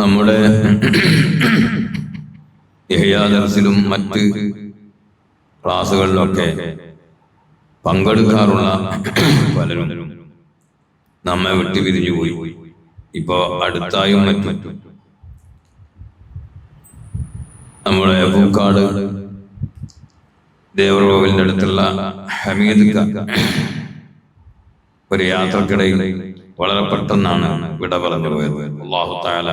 നമ്മുടെ ഇഹ്യാ ദർസിലും മറ്റ് ക്ലാസുകളിലൊക്കെ പങ്കെടുക്കാറുള്ള പലരും നമ്മെ വിട്ടുപിരിഞ്ഞു പോയി. ഇപ്പോ അടുത്തായും മറ്റും നമ്മുടെ പൂക്കാട് ദേവറോവിന്റെ അടുത്തുള്ള ഹമീദ് ഒരു യാത്രക്കിടയിൽ വളരെ പെട്ടെന്നാണ് വിട പറഞ്ഞു പോയത്. അല്ലാഹു തആല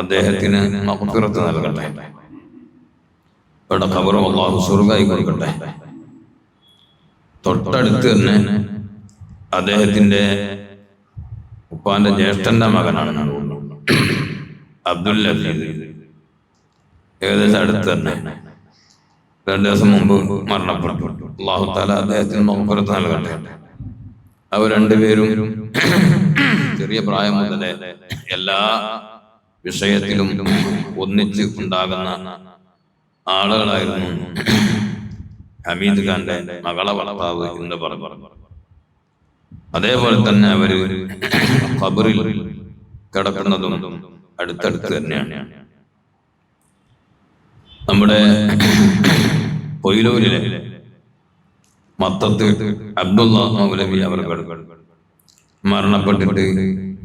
അദ്ദേഹത്തിന് മഗ്ഫിറത്ത് നൽകട്ടെ, ഇവിടെ ഖബറും അല്ലാഹു സ്വർഗ്ഗമായി കൊടുക്കട്ടെ. തൊട്ടടുത്ത് തന്നെ അദ്ദേഹത്തിന്റെ ഉപ്പാന്റെ ജ്യേഷ്ഠന്റെ മകനാണ് അബ്ദുൽ അസീസ്. ഏകദേശം അടുത്ത് തന്നെ 2 ദിവസം മുമ്പ് മരണപ്പെട്ടു. അല്ലാഹു തആല അദ്ദേഹത്തിന് മഗ്ഫിറത്ത് നൽകട്ടെ. അവർ രണ്ടുപേരും ചെറിയ പ്രായം മുതലേ എല്ലാ വിഷയത്തിലും ഒന്നിച്ച് ഉണ്ടാകുന്ന ആളുകളായിരുന്നു. ഹമീദ് ഖാന്റെ മകളെ ഭർത്താവ് എന്ന് പറഞ്ഞു. അതേപോലെ തന്നെ അവര് ഖബറിൽ കിടക്കുന്നതും അടുത്തടുത്ത് തന്നെയാണ്. നമ്മുടെ കൊയിലൂരിലെ മത്തത്ത് അബ്ദുള്ള മൗലവി അവർ മരണപ്പെട്ടിട്ട്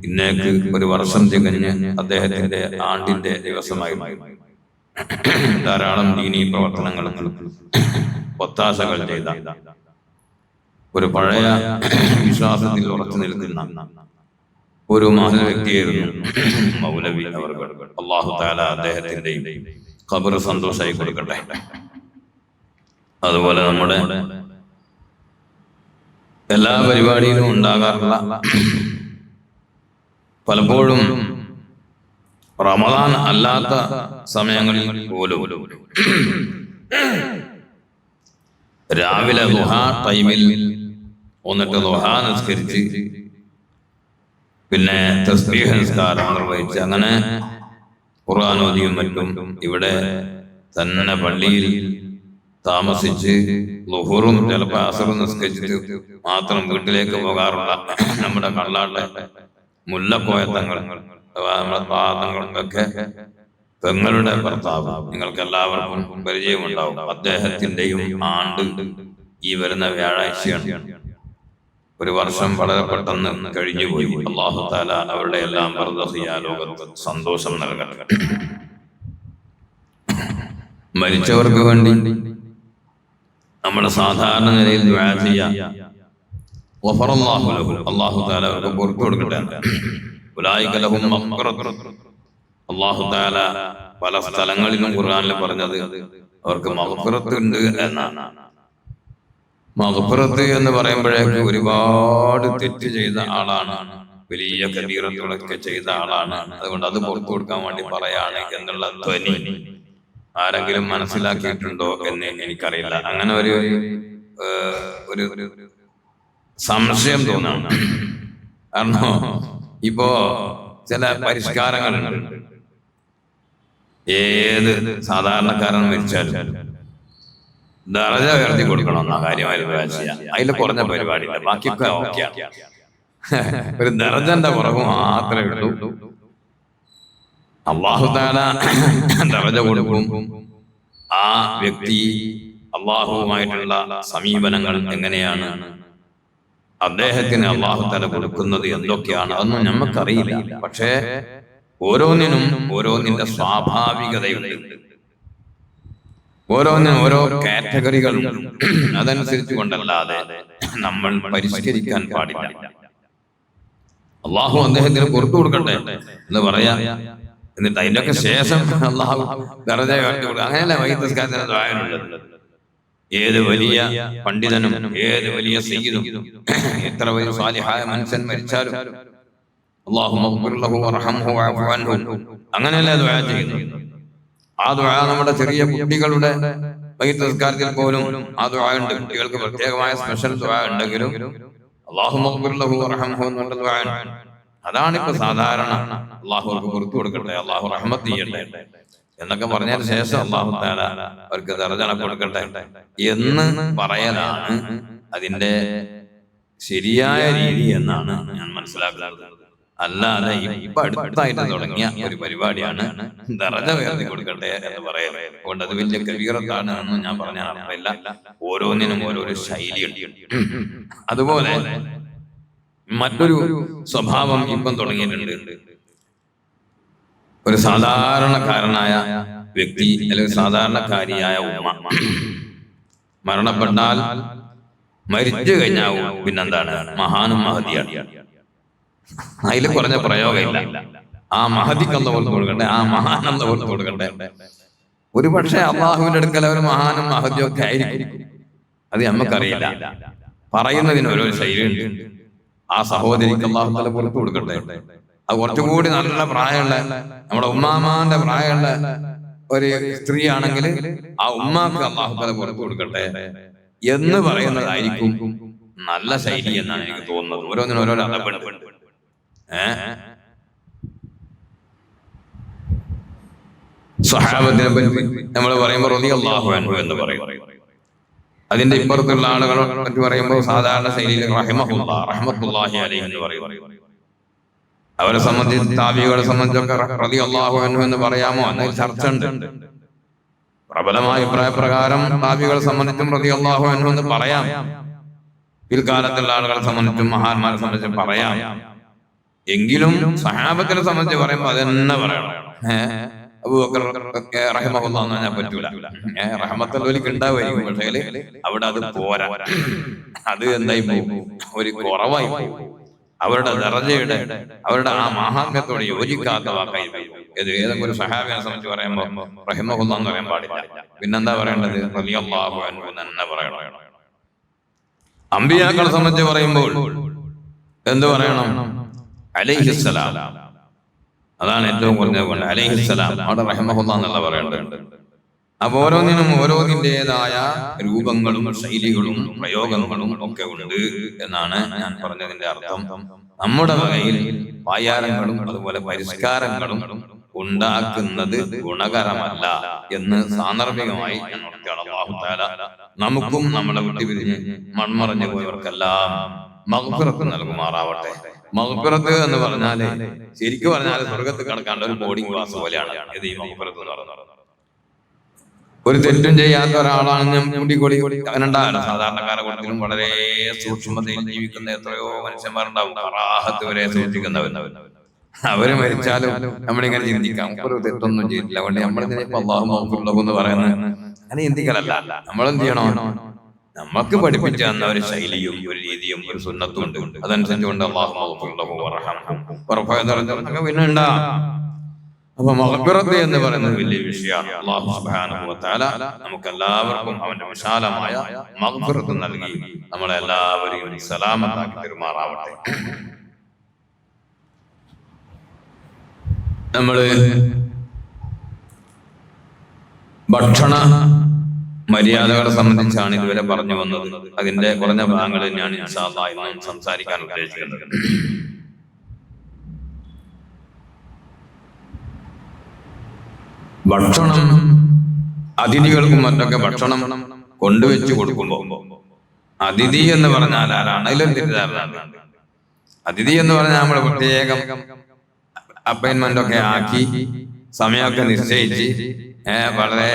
ഇന്നേക്ക് 1 വർഷം തികഞ്ഞ് അദ്ദേഹത്തിന്റെ ആണ്ടിന്റെ ദിവസമായി. ധാരാളം ദീനീ പ്രവർത്തനങ്ങളും ഒത്താശകൾ ചെയ്ത ഒരു പഴയ വിശ്വാസത്തിൽ ഉറച്ചു നിൽക്കുന്ന ഒരു മഹൽ വ്യക്തിയായിരുന്നു മൗലവി അവർ. അല്ലാഹു തആല അദ്ദേഹത്തിന്റെയും ഖബർ സന്തോഷമായി കൊടുക്കട്ടെ. അതുപോലെ നമ്മുടെ എല്ലാ പരിപാടിയിലും ഉണ്ടാകാറുള്ള, പലപ്പോഴും റമദാൻ അല്ലാത്ത സമയങ്ങളിൽ പോലും രാവിലെ ദുഹാ ടൈമിൽ ഒന്നിട്ട് ദുഹാ നിസ്കരിച്ച് പിന്നെ തസ്ബീഹ് നിസ്കാരം നിർവഹിച്ച് അങ്ങനെ ഖുർആൻ ഓതിയും മറ്റും ഇവിടെ തന്നെ പള്ളിയിൽ താമസിച്ച് ളുഹുറും ചിലപ്പോൾ അസറും നിസ്കരിച്ചിട്ട് മാത്രം വീട്ടിലേക്ക് പോകാറുള്ള നമ്മുടെ കള്ളാട്ടെ മുല്ലക്കോയത്തങ്ങൾ ഒക്കെ പെങ്ങളുടെ ഭർത്താവ് നിങ്ങൾക്ക് എല്ലാവർക്കും പരിചയമുണ്ടാവും. അദ്ദേഹത്തിന്റെയും ആണ്ട് ഈ വരുന്ന വ്യാഴാഴ്ചയാണ്. 1 വർഷം വളരെ പെട്ടെന്ന് കഴിഞ്ഞുപോയി. അല്ലാഹു തആല അവരുടെ എല്ലാം ബർദഖിയ ലോകത്ത് സന്തോഷം നൽകട്ടെ. മരിച്ചവർക്ക് വേണ്ടി നമ്മൾ സാധാരണ നിലയിൽ ദുആ ചെയ്യാം. ഗഫറല്ലാഹു ലഹു, അല്ലാഹു തആല അവർക്ക് പുറത്തു കൊടുക്കട്ടെ. ഉലൈക ലഹും മഗ്ഫിറത്ത്. അല്ലാഹു തആല പല സ്ഥലങ്ങളിലും ഖുർആനിൽ പറഞ്ഞത് അവർക്ക് മഗ്ഫിറത്ത് ഉണ്ട് എന്നാണ്. മഗ്ഫിറത്ത് എന്ന് പറയുമ്പോഴേക്ക് ഒരുപാട് തെറ്റ് ചെയ്ത ആളാണ്, വലിയ കബീറത്തുകളൊക്കെ ചെയ്ത ആളാണ്, അതുകൊണ്ട് അത് പുറത്തു കൊടുക്കാൻ വേണ്ടി പറയാണ് എന്നുള്ള ധ്വനി ആരെങ്കിലും മനസ്സിലാക്കിയിട്ടുണ്ടോ എന്ന് എനിക്കറിയില്ല. അങ്ങനെ ഒരു സംശയം തോന്നാണ്. കാരണം ഇപ്പോ ചില പരിഷ്കാരങ്ങളുണ്ട്. ഏത് സാധാരണക്കാരൻ മരിച്ചാലും ദറജ ഉയർത്തി കൊടുക്കണം എന്ന കാര്യമായി അതിൽ കുറഞ്ഞ പരിപാടിയില്ല, ബാക്കിയൊക്കെ ഓക്കെയാണ്. ഒരു ദറജന്റെ കുറവ് മാത്രമേ ഉള്ളൂ. അല്ലാഹു തആല ദറജ കൊടുക്കും. ആ വ്യക്തി അല്ലാഹുവുമായിട്ടുള്ള സമീപനങ്ങൾ എങ്ങനെയാണ്, അദ്ദേഹത്തിന് അല്ലാഹു തആല കൊടുക്കുന്നത് എന്തൊക്കെയാണ്, അതൊന്നും നമുക്കറിയില്ല. പക്ഷേ ഓരോന്നിനും ഓരോന്നിന്റെ സ്വാഭാവികതയുണ്ട്, ഓരോന്നിനും ഓരോ കാറ്റഗറികളുണ്ട്. അതനുസരിച്ച് കൊണ്ടല്ലാതെ നമ്മൾ പരിഷ്കരിക്കാൻ പാടില്ല. അല്ലാഹു അദ്ദേഹത്തിന് പുറത്തു കൊടുക്കട്ടെ എന്ന് പറയാ, എന്നിട്ട് അതിൻ്റെയൊക്കെ ശേഷം അല്ലാഹു ദറജ ഉയർത്തി കൊടുക്കുക. അങ്ങനെയല്ല മയ്യിത്ത് നിസ്കാരത്തിന്റെ ദുആയിലുള്ളത്. ഏത് വലിയ പണ്ഡിതനും ഏത് വലിയ സയ്യിദും എത്ര വലിയ സാലിഹായ മനുഷ്യൻ മരിച്ചാലും അല്ലാഹുമ്മ ഗ്ഫിർ ലഹു വർഹംഹു വഅഫു അൻഹു അങ്ങനെയല്ല ദുആ ചെയ്യുന്നത്. ആ ദുആ നമ്മുടെ ചെറിയ കുട്ടികളുടെ മയ്യിത്ത് നിസ്കാരത്തിൽ പോലും ആ ദുആ ഉണ്ട്. കുട്ടികൾക്ക് പ്രത്യേകമായ സ്പെഷ്യൽ ദുആ ഉണ്ടെങ്കിലും അല്ലാഹുമ്മ ഗ്ഫിർ ലഹു വർഹംഹു എന്നുള്ള ദുആ ഉണ്ട്. അതാണിപ്പോ സാധാരണ. അല്ലാഹു അവർക്ക് പുറത്തു കൊടുക്കട്ടെ, അല്ലാഹു റഹ്മത്ത് ചെയ്യട്ടെ എന്നൊക്കെ പറഞ്ഞതിന് ശേഷം അല്ലാഹു തആല അവർക്ക് ദറജ കൊടുക്കട്ടെ എന്ന് പറയലാണ് അതിന്റെ ശരിയായ രീതി എന്നാണ് ഞാൻ മനസ്സിലാക്കുന്നത്. അല്ലാതെ ഇപ്പൊ അടുത്തായിട്ട് തുടങ്ങിയ ഒരു പരിപാടിയാണ് ദറജ ഉയർത്തി കൊടുക്കട്ടെ എന്ന് പറയുന്നത്. അതുകൊണ്ട് അത് വലിയ കബീറത്താണ് എന്ന് ഞാൻ പറഞ്ഞ അർത്ഥമില്ല. ഓരോന്നിനും ഓരോരോ ശൈലിയുണ്ട്. അതുപോലെ മറ്റൊരു സ്വഭാവം ഇപ്പം തുടങ്ങിയിട്ടുണ്ട്. ഒരു സാധാരണക്കാരനായ വ്യക്തി അല്ലെങ്കിൽ സാധാരണക്കാരിയായ ഉമ്മ മരണപ്പെട്ടാൽ മരിച്ചു കഴിഞ്ഞാൽ പിന്നെന്താണ് മഹാനും മഹദിയാണ്. അതിൽ കുറഞ്ഞ പ്രയോഗമില്ല. ആ മഹദിക്കന്ത പുറത്ത് കൊടുക്കട്ടെ, ആ മഹാനന്ദ പുറത്ത് കൊടുക്കട്ടെ. ഒരു പക്ഷേ അള്ളാഹുവിന്റെ അടുക്കൽ ഒരു മഹാനും മഹദിയും ഒക്കെ ആയിരിക്കും. അത് നമുക്കറിയില്ല. പറയുന്നതിന് ഓരോ ശൈലിയുണ്ട്. ആ സഹോദരിക്ക് അള്ളാഹു തആല പുറത്ത് കൊടുക്കട്ടെ. അത് കുറച്ചുകൂടി നല്ല പ്രായമുള്ള നമ്മുടെ ഉമ്മാമാന്റെ പ്രായമുള്ള ഒരു സ്ത്രീ ആണെങ്കിൽ ആ ഉമ്മാക്ക് അള്ളാഹു തആല പുറത്ത് കൊടുക്കട്ടെ എന്ന് പറയുന്നതായിരിക്കും നല്ല ശൈലി എന്നാണ് എനിക്ക് തോന്നുന്നത്. ഓരോന്നിനും ഓരോ അളവുണ്ട്. സ്വഹാബത്തിനെ പറ്റി നമ്മൾ പറയുമ്പോൾ റളിയല്ലാഹു അൻഹു എന്ന് പറയും. അതിന്റെ ഇപ്പുറത്തുള്ള ആളുകളെ പറ്റി പറയുമ്പോൾ സാധാരണ ശൈലിയിൽ റഹ്മത്തുള്ളാഹി അലൈഹി എന്ന് പറയും. അവരെ സംബന്ധിച്ച് താബികളെ സംബന്ധിച്ചൊക്കെ റളിയല്ലാഹു അൻഹു എന്ന് പറയാമോ എന്നതിൽ ചർച്ച ഉണ്ട്. പ്രബലമായ അഭിപ്രായപ്രകാരം താബികളെ സംബന്ധിച്ചും റളിയല്ലാഹു അൻഹു എന്ന് പറയാം. പിൽക്കാലത്തുള്ള ആളുകളെ സംബന്ധിച്ചും മഹാന്മാരെ സംബന്ധിച്ചും പറയാം. എങ്കിലും സഹാബത്തിനെ സംബന്ധിച്ച് പറയുമ്പോൾ അതെന്നെ പറയണം. അബൂബക്കർ റഹിമഹുല്ലാഹ് എന്ന് പറഞ്ഞാൽ പറ്റൂല. റഹ്മത്തുള്ളവർക്ക് ഉണ്ടാവുമായിരിക്കും, പക്ഷേ അവിടെ അത് പോരാ. അത് എന്തായി പോകും, ഒരു കുറവായി പോകും. അവരുടെ ദറജയുടെ അവരുടെ ആ മഹാത്മ്യത്തോട് യോജിക്കാത്ത വാക്കായി പോകും. ഏതെങ്കിലും ഒരു സഹാബിയെ സംബന്ധിച്ച് പറയുമ്പോൾ റഹിമഹുല്ലാഹ് എന്ന് പറയാൻ പാടില്ല. പിന്നെന്താ പറയേണ്ടത്, റളിയല്ലാഹു അൻഹു എന്ന് പറയണം. അമ്പിയാക്കളെ സംബന്ധിച്ച് പറയുമ്പോൾ എന്ത് പറയണം, അലൈഹിസ്സലാം. അതാണ് ഏറ്റവും കുറഞ്ഞത് കൊണ്ട് അലൈഹിസ്സലാം. അവിടെ റഹ്മഹുല്ലാഹ് എന്നല്ല പറയേണ്ടത്. അപ്പൊ ഓരോന്നിനും ഓരോന്നിൻ്റെതായ രൂപങ്ങളും ശൈലികളും പ്രയോഗങ്ങളും ഒക്കെ ഉണ്ട് എന്നാണ് ഞാൻ പറഞ്ഞതിന്റെ അർത്ഥം. നമ്മുടെ വകയിൽ പായാരങ്ങളും അതുപോലെ പരിഷ്കാരങ്ങളും ഉണ്ടാക്കുന്നത് ഗുണകരമല്ല എന്ന് സാന്ദർഭികമായി ഞാൻ ഉണർത്തുകയാണ്. അല്ലാഹു തആല നമുക്കും നമ്മുടെ വിട്ടുപിരിഞ്ഞ് മൺമറഞ്ഞു പോയവർക്കെല്ലാം മഗ്ഫിറത്ത് നൽകുമാറാവട്ടെ. മഗ്ഫിറത്ത് എന്ന് പറഞ്ഞാല് ശരിക്കും പറഞ്ഞാല് സ്വർഗത്ത് കടക്കാണ്ട ഒരു ബോർഡിംഗ് ക്ലാസ് പോലെയാണ് ഇത് ഈ മഗ്ഫിറത്ത് എന്ന് പറയുന്നത്. ഒരു തെറ്റും ചെയ്യാത്ത ഒരാളാണ് മുടികൊടി അങ്ങനെയുണ്ടാവില്ല. സാധാരണക്കാരെ കൂട്ടത്തിലും വളരെ സൂക്ഷ്മതയിൽ ജീവിക്കുന്ന എത്രയോ മനുഷ്യന്മാരുണ്ടാവും. കറാഹത്ത് വരെ സൂക്ഷിക്കുന്നവർ. അവര് മരിച്ചാലും നമ്മളിങ്ങനെ ചിന്തിക്കാം, ഒരു തെറ്റൊന്നും ചെയ്തില്ല, അതുകൊണ്ട് നമ്മളിപ്പോ അല്ലാഹു മഗ്ഫിർ ലഹു എന്ന് പറയുന്നത് അങ്ങനെ ചിന്തിക്കലല്ല. നമ്മളെന്ത് ചെയ്യണോ, നമുക്ക് പഠിപ്പിച്ചു തന്ന ഒരു ശൈലിയും ഒരു രീതിയും ഒരു സുന്നത്തും ഉണ്ട്. അതനുസരിച്ചുകൊണ്ട് അല്ലാഹു മഗ്ഫിർ ലഹു വറഹംഹു വറഫഅ ദറജതഹു പിന്നെ ഉണ്ടാകും. അപ്പൊ മഗ്ഫിറത്ത് എന്ന് പറയുന്നത് വലിയ വിഷയമാണ്. അല്ലാഹു സുബ്ഹാനഹു വ തആല നമുക്ക് എല്ലാവർക്കും അവന്റെ വിശാലമായ മഗ്ഫിറത്ത് നൽകി നമ്മളെ എല്ലാവരെയും സലാമത്താക്കി പെരുമാറാവട്ടെ. നമ്മള് ഭക്ഷണ മര്യാദകളെ സംബന്ധിച്ചാണ് ഇതുവരെ പറഞ്ഞു വന്നത്. അതിന്റെ കുറഞ്ഞ ഭാഗങ്ങൾ ഞാൻ ഇൻഷാ അല്ലാഹ് ഇന്ന് സംസാരിക്കാൻ ഉദ്ദേശിക്കുന്നത്. ഭക്ഷണം അതിഥികൾക്കും മറ്റൊക്കെ ഭക്ഷണം കൊണ്ടുവച്ച് കൊടുക്കുമ്പോ അതിഥി എന്ന് പറഞ്ഞാൽ ആരാണ്? അതിലും തെറ്റിദ്ധാരണ. അതിഥി എന്ന് പറഞ്ഞാൽ നമ്മൾ പ്രത്യേകം അപ്പോയിന്റ്മെന്റ് ഒക്കെ ആക്കി സമയമൊക്കെ നിശ്ചയിച്ച് വളരെ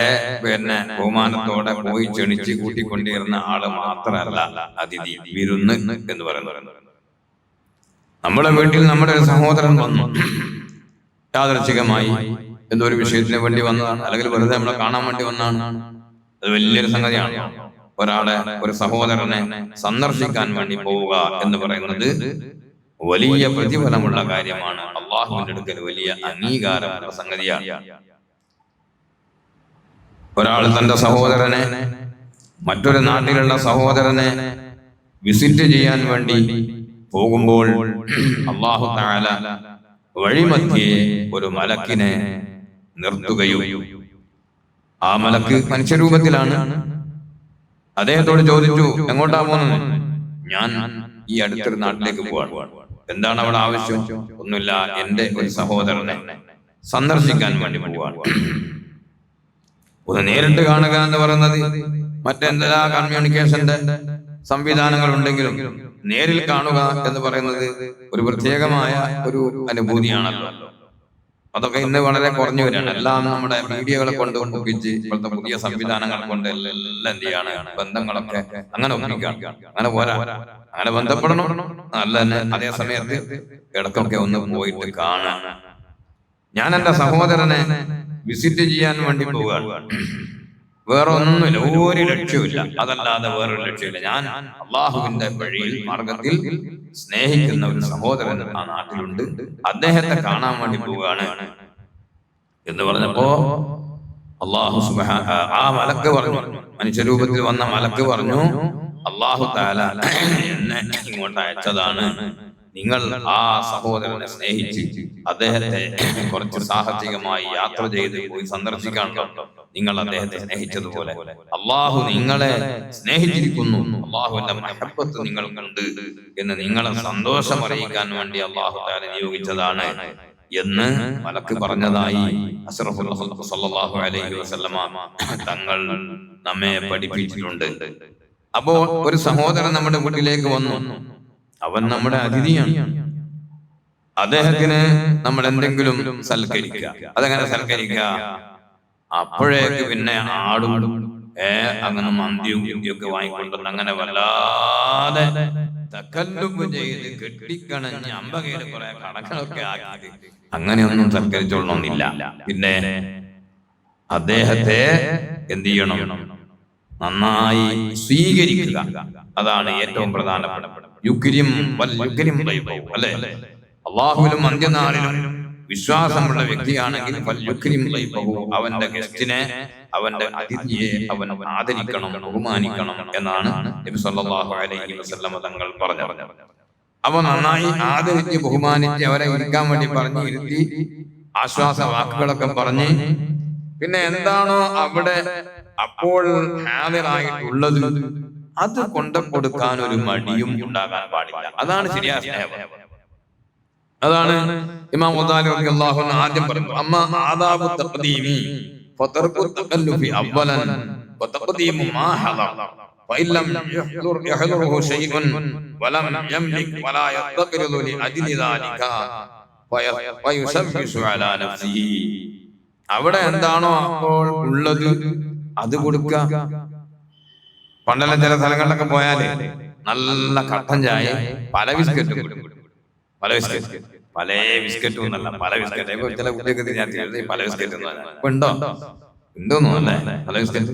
ബഹുമാനത്തോടെ പോയി ക്ഷണിച്ച് കൂട്ടിക്കൊണ്ടിരുന്ന ആള് മാത്രമല്ല അതിഥി, വിരുന്ന് എന്ന് പറയുന്നത്. നമ്മുടെ വീട്ടിൽ നമ്മുടെ ഒരു സഹോദരൻ വന്നു, യാദൃച്ഛികമായി എന്തോ ഒരു വിഷയത്തിന് വേണ്ടി വന്നതാണ്, അല്ലെങ്കിൽ വെറുതെ നമ്മളെ കാണാൻ വേണ്ടി വന്നതാണ്. അത് വലിയൊരു സംഗതിയാണ്. ഒരാളെ, ഒരു സഹോദരനെ സന്ദർശിക്കാൻ വേണ്ടി പോവുക എന്ന് പറയുന്നത് വലിയ പ്രതിഫലമുള്ള കാര്യമാണ്. അല്ലാഹുവിന്റെ അടുക്കൽ വലിയ അംഗീകാരമുള്ള സംഗതിയാണ്. ഒരാൾ തന്റെ സഹോദരനെ, മറ്റൊരു നാട്ടിലുള്ള സഹോദരനെ വിസിറ്റ് ചെയ്യാൻ വേണ്ടി പോകുമ്പോൾ അല്ലാഹു തആല വഴിമധ്യേ ഒരു മലക്കിനെ നിർത്തുകയും ആ മലക്ക് മനുഷ്യരൂപത്തിലാണ്. അദ്ദേഹത്തോട് ചോദിച്ചു, എങ്ങോട്ടാ പോകുന്നത്? ഞാൻ ഈ അടുത്തൊരു നാട്ടിലേക്ക് പോവാണ്. എന്താണ് അവിടെ ആവശ്യം? ഒന്നുമില്ല, എന്റെ ഒരു സഹോദരനെ സന്ദർശിക്കാൻ വേണ്ടി പോവാണ്. ഒന്ന് നേരിട്ട് കാണുക എന്ന് പറയുന്നത് മറ്റെന്തെല്ലാ കമ്മ്യൂണിക്കേഷന്റെ സംവിധാനങ്ങൾ ഉണ്ടെങ്കിലും നേരിൽ കാണുക എന്ന് പറയുന്നത് ഒരു പ്രത്യേകമായ ഒരു അനുഭൂതിയാണല്ലോ. അതൊക്കെ ഇന്ന് വളരെ കുറഞ്ഞു വരികയാണ്. എല്ലാം നമ്മുടെ മീഡിയകളെ കൊണ്ട് ഒപ്പിച്ച് ഇപ്പോഴത്തെ പുതിയ സംവിധാനങ്ങൾ കൊണ്ട് എല്ലാം എന്ത് ചെയ്യാണ്, ബന്ധങ്ങളൊക്കെ അങ്ങനെ ഒപ്പിക്കുക. അങ്ങനെ പോരാ, അങ്ങനെ ബന്ധപ്പെടണം നല്ല തന്നെ. അതേ സമയത്ത് ഇടക്കൊക്കെ ഒന്ന് പോയിട്ട് കാണാൻ. ഞാൻ എന്റെ സഹോദരനെ വിസിറ്റ് ചെയ്യാൻ വേണ്ടി പോവുകയാണ്. വേറെ ഒന്നുമില്ല, ഒരു ലക്ഷ്യമില്ല, അതല്ലാതെ വേറൊരു ലക്ഷ്യമില്ല. ഞാൻ അള്ളാഹുവിന്റെ വഴിയിൽ മാർഗത്തിൽ സ്നേഹിക്കുന്ന ഒരു സഹോദരൻ ആ നാട്ടിലുണ്ട്, അദ്ദേഹത്തെ കാണാൻ വേണ്ടി പോവുകയാണ് എന്ന് പറഞ്ഞപ്പോ അള്ളാഹു ആ മലക്ക് പറഞ്ഞു, മനുഷ്യരൂപത്തിൽ വന്ന മലക്ക് പറഞ്ഞു, അള്ളാഹു തആല എന്നെ ഇങ്ങോട്ട് അയച്ചതാണ്. നിങ്ങൾ ആ സഹോദരനെ സ്നേഹിച്ച് അദ്ദേഹത്തെ കുറച്ച് സാഹസികമായി യാത്ര ചെയ്ത് പോയി സന്ദർശിക്കാണല്ലോ. നിങ്ങൾ അദ്ദേഹത്തെ സ്നേഹിച്ചതുപോലെ അള്ളാഹു നിങ്ങളെ സ്നേഹിച്ചിരിക്കുന്നു, അള്ളാഹുവിന്റെ മഹബത്ത് നിങ്ങൾക്കുണ്ട് എന്ന് നിങ്ങളെ സന്തോഷം അറിയിക്കാൻ വേണ്ടി അള്ളാഹു തആല നിയോഗിച്ചതാണ് എന്ന് മലക്ക് പറഞ്ഞതായി അഷ്റഫുൽ ഖൽഖ് സല്ലല്ലാഹു അലൈഹി വസല്ലമ തങ്ങൾ നമ്മെ പഠിപ്പിച്ചിട്ടുണ്ട്. അപ്പോ ഒരു സഹോദരൻ നമ്മുടെ വീട്ടിലേക്ക് വന്നു, അവൻ നമ്മുടെ അതിഥിയാണ്. അദ്ദേഹത്തിന് നമ്മൾ എന്തെങ്കിലും സൽക്കരിക്കുക. അതെങ്ങനെ സൽക്കരിക്കുക? അപ്പോഴേക്ക് പിന്നെ ആടും അങ്ങനെ മന്തിയും കുന്തിയൊക്കെ വാങ്ങിക്കൊണ്ടുവന്ന് അങ്ങനെ വല്ലാതെ തക്കല്ലുമ്പ് ചെയ്ത് കെട്ടിക്കണഞ്ഞ് അമ്പകയിൽ കുറെ കണക്കൊക്കെ ആക്കി അങ്ങനെയൊന്നും സൽക്കരിച്ചോളണമെന്നില്ല. പിന്നെ അദ്ദേഹത്തെ എന്ത് ചെയ്യണം? നന്നായി സ്വീകരിക്കുക. അതാണ് ഏറ്റവും പ്രധാനപ്പെട്ട. അല്ലെ, അള്ളാഹുവിലും അന്ത്യനാളിലും വിശ്വാസമുള്ള വ്യക്തിയാണെങ്കിൽ അവന്റെ ഗസ്റ്റിനെ, അവന്റെ അതിഥിയെ അവൻ ആദരിക്കണം, ബഹുമാനിക്കണം എന്നാണ് നബി സല്ലല്ലാഹു അലൈഹി വസല്ലം തങ്ങൾ പറഞ്ഞത്. അപ്പൊ നന്നായി ആദരിച്ച് ബഹുമാനിച്ച് അവരെ ഇരിക്കാൻ വേണ്ടി പറഞ്ഞു ഇരുത്തി ആശ്വാസ വാക്കുകളൊക്കെ പറഞ്ഞ് പിന്നെ എന്താണോ അവിടെ അപ്പോൾ ഹാജരായിട്ടുള്ളത് അത് കൊണ്ടു കൊടുക്കാൻ ഒരു മടിയും ഉണ്ടാകാൻ പാടില്ല. അതാണ് ശരിയായ സ്നേഹം. അതാണ് ഇമാം ഗസാലി റളിയല്ലാഹു അൻഹു ആദ്യം പറഞ്ഞു, അമ്മാ ആദാബു തഖ്ദീമി ഫതർകു തഖല്ലുഫി അവ്വലൻ വതഖ്ദീമു മാ ഹദർ ഫഇല്ലം യഹ്ദുറുഹു ശൈഉൻ വലം യംലിക് വലാ യത്തഖിറു ലിഅജ്ലി ദാലിക ഫയുസബ്ബിസു അലാ നഫ്സിഹി. അവിടെ എന്താണോ അപ്പോൾ ഉള്ളത് അത് കൊടുക്കുക. പണ്ടെല്ലാം ചില സ്ഥലങ്ങളിലൊക്കെ പോയാല് നല്ല കട്ടൻ ചായ പല ബിസ്ക്കറ്റും പല ബിസ്ക്കറ്റും എന്നല്ല, പല ബിസ്ക്കറ്റ്. ചില കുട്ടിയൊക്കെ പല ബിസ്ക്കറ്റ് ഉണ്ടോ ഉണ്ടോന്നല്ലേ? പല ബിസ്ക്കറ്റ്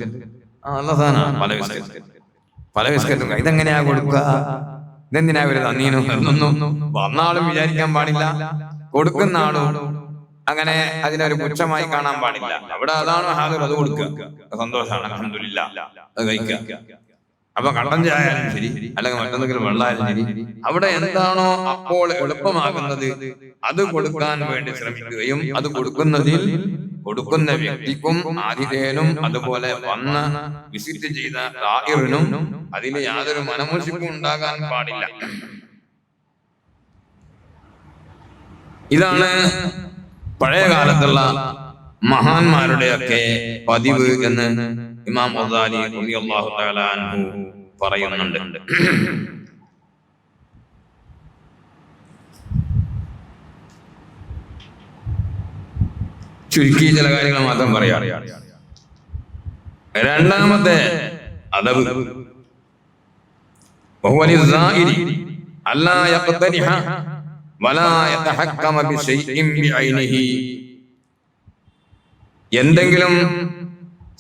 നല്ല സാധനമാണ്. പല ബിസ്ക്കറ്റും ഇതെങ്ങനെയാ കൊടുക്കുക? ഇതെന്തിനാ ഒരു നന്ദിനും എന്നൊന്നും വന്നാളും വിചാരിക്കാൻ പാടില്ല, കൊടുക്കുന്ന ആളും അങ്ങനെ അതിനൊരു പുച്ഛമായി കാണാൻ പാടില്ല. അവിടെ അതാണ് ഹാജർ, അത് കൊടുക്കുക. സന്തോഷമാണ്, അൽഹംദുലില്ലാ, അത് കഴിക്കുക. അപ്പൊ കട്ടൻ ചായ ആയാലും ശരി, അല്ലെങ്കിൽ മറ്റെന്തെങ്കിലും വെള്ളമായാലും ശരി, അവിടെ എന്താണോ അപ്പോൾ എളുപ്പമാകുന്നത് അത് കൊടുക്കാൻ വേണ്ടി ശ്രമിക്കുകയും അത് കൊടുക്കുന്നതിൽ കൊടുക്കുന്ന വ്യക്തിക്കും ആതിഥേയനും അതുപോലെ വന്ന വിസിറ്റ് ചെയ്ത ദാഇറിനും അതിൽ യാതൊരു മനമോഷിപ്പും ഉണ്ടാകാൻ പാടില്ല. ഇതാണ് പഴയ കാലത്തുള്ള മഹാന്മാരുടെയൊക്കെ പതിവ് എന്ന് ഇമാം ഗസാലി റളിയല്ലാഹു തആല അൻഹു പറയുന്നുണ്ട്. ചുരുക്കി ചില കാര്യങ്ങൾ മാത്രം പറയാം. രണ്ടാമത്തെ അദബ് അല്ലാ യഖ്തരിഹ വലാ യതഹക്കമ ബിശൈഇൻ ബിഐനിഹി. എന്തെങ്കിലും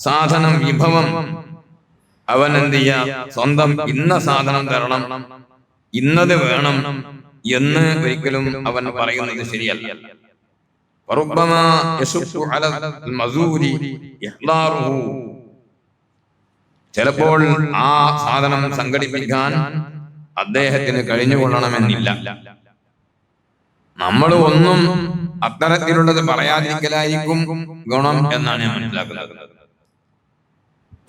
സാധനം, വിഭവം അവൻ എന്ത് ചെയ്യാ, സ്വന്തം ഇന്ന സാധനം തരണം, ഇന്നത് വേണം എന്ന് ഒരിക്കലും അവൻ പറയുന്നത് ശരിയല്ല. ചിലപ്പോൾ ആ സാധനം സംഘടിപ്പിക്കാൻ അദ്ദേഹത്തിന് കഴിഞ്ഞുകൊള്ളണമെന്നില്ല. നമ്മൾ ഒന്നും അത്തരത്തിലുള്ളത് പറയാതിരിക്കലായിരിക്കും ഗുണം എന്നാണ് ഞാൻ മനസ്സിലാക്കുന്നത്.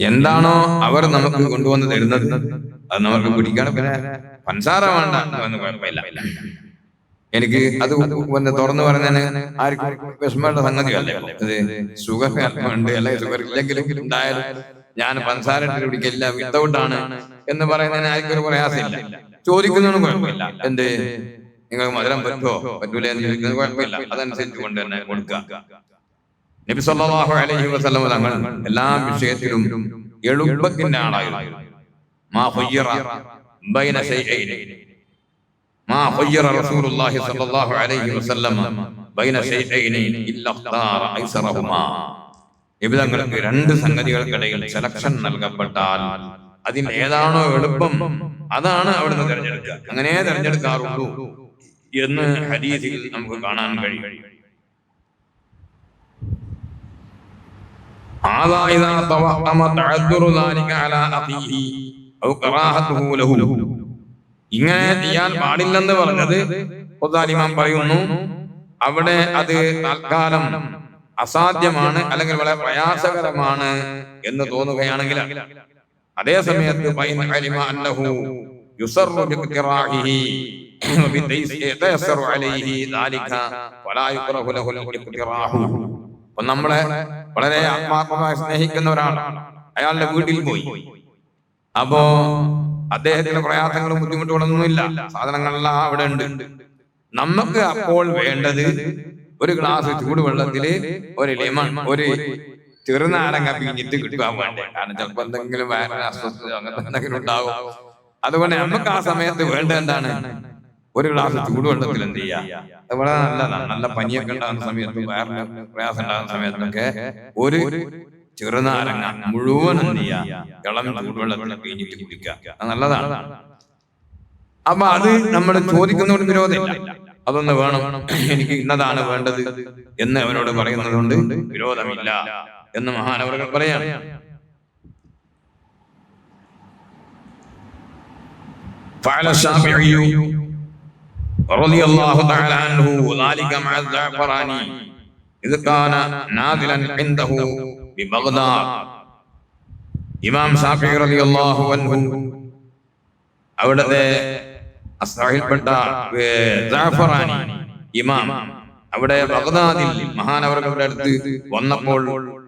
എന്താണോ അവർ നമുക്ക് കൊണ്ടുവന്ന് തരുന്നത് അത് നമുക്ക് പിടിക്കണം. പിന്നെ പഞ്ചസാര വേണ്ട എന്ന് കുഴപ്പമില്ല, എനിക്ക് അത് തുറന്നു പറഞ്ഞതിന് ആർക്കും വിഷമമുള്ള സംഗതിയല്ലേ. അത് ഷുഗർ ഉണ്ട് അല്ലെങ്കിൽ ഷുഗർ ഇല്ലെങ്കിലും ഉണ്ടായാലും ഞാൻ പഞ്ചസാര ഇട്ട് കുടിക്കില്ല, വിത്തൗട്ടാണ് എന്ന് പറയുന്നതിന് ആർക്കൊരു പ്രയാസമില്ല. ചോദിക്കുന്നതിന് കുഴപ്പമില്ല. എന്ത് നിങ്ങൾക്ക് മധുരം പറ്റുമോ പറ്റൂല എന്ന് ചോദിക്കുന്നത് കുഴപ്പമില്ല. അതനുസരിച്ച് കൊണ്ട് തന്നെ കൊടുക്കുക. നബി സല്ലല്ലാഹു അലൈഹി വസല്ലം തങ്ങൾ എല്ലാ വിഷയത്തിലും എളുപ്പത്തിന്റെ ആളായിരുന്നു. മാ ഖയ്യറ ബൈന ശൈഅൈൻ, മാ ഖയ്യറ റസൂലുള്ളാഹി സല്ലല്ലാഹു അലൈഹി വസല്ലം ബൈന ശൈഅൈൻ ഇല്ല ഖ്താറ ഐസറഹുമാ. നബി തങ്ങൾക്ക് രണ്ട് സംഗതികൾക്കിടയിൽ സെലക്ഷൻ നൽകപ്പെട്ടാൽ അതിൽ ഏതാണോ എളുപ്പം അതാണ് അവിടുന്ന് തിരഞ്ഞെടുക്കുക. അങ്ങനെ തിരഞ്ഞെടുക്കാറുള്ളൂ എന്ന് ഹദീസിൽ നമുക്ക് കാണാൻ കഴിയും. ഇങ്ങനെ ചെയ്യാൻ പാടില്ലെന്ന് പറഞ്ഞത് ഇമാം പറയുന്നു, അവിടെ അത് തൽക്കാലം അസാധ്യമാണ് അല്ലെങ്കിൽ വളരെ പ്രയാസകരമാണ് എന്ന് തോന്നുകയാണെങ്കിൽ, അതേ സമയത്ത് നമ്മളെ വളരെ ആത്മാർത്ഥമായി സ്നേഹിക്കുന്ന ഒരാളാണ്, അയാളുടെ വീട്ടിൽ പോയി. അപ്പോ അദ്ദേഹത്തിന് പ്രയാസങ്ങളും ബുദ്ധിമുട്ടുകളൊന്നുമില്ല, സാധനങ്ങളെല്ലാം അവിടെ ഉണ്ട്. നമുക്ക് അപ്പോൾ വേണ്ടത് ഒരു ഗ്ലാസ് ചൂടുവെള്ളത്തില് ഒരു ലെമൺ, ഒരു ചെറുനാരങ്ങ പിഴിഞ്ഞിട്ട് കിട്ടാൻ വേണ്ടേ. കാരണം ചിലപ്പോ എന്തെങ്കിലും വയറിന് അസ്വസ്ഥത അങ്ങനത്തെ എന്തെങ്കിലും ഉണ്ടാവും. അതുകൊണ്ട് നമുക്ക് ആ സമയത്ത് വേണ്ട എന്താണ്, ഒരു ഗ്ലാസ് ചൂടുവെള്ളത്തിൽ എന്ത് ചെയ്യാം, അത് വളരെ നല്ലതാണ്. നല്ല പനിയൊക്കെ ഉണ്ടാകുന്ന സമയത്തും വയറിന് പ്രയാസം ഉണ്ടാകുന്ന സമയത്തൊക്കെ ഒരു ചെറുനാരങ്ങ മുഴുവൻ എന്ത് ചെയ്യാം, ഇളം ചൂടുവെള്ളത്തിൽ പിഴിഞ്ഞിട്ട് കുടിക്കുക, അത് നല്ലതാണ്. അപ്പൊ അത് നമ്മൾ ചോദിക്കുന്നതുകൊണ്ട് വിരോധമില്ല, അതൊന്ന് വേണം, എനിക്ക് ഇന്നതാണ് വേണ്ടത് എന്ന് അവനോട് പറയുന്നതുകൊണ്ട് വിരോധമില്ല എന്ന് മഹാനവറുകൾ പറയാണ്. فعل الشافعي رضي الله تعالى عنه ذلك مع الزعفراني إذ كان نازلا عنده ببغداد. ഇമാം ഷാഫിഈ റളിയല്ലാഹു അൻഹു അവിടുത്തെ അസ്ഹാബിൽപ്പെട്ട സഅഫറാനി ഇമാം അവിടെ ബഗ്ദാദിൽ മഹാനവറുകളുടെ അടുത്ത് വന്നപ്പോൾ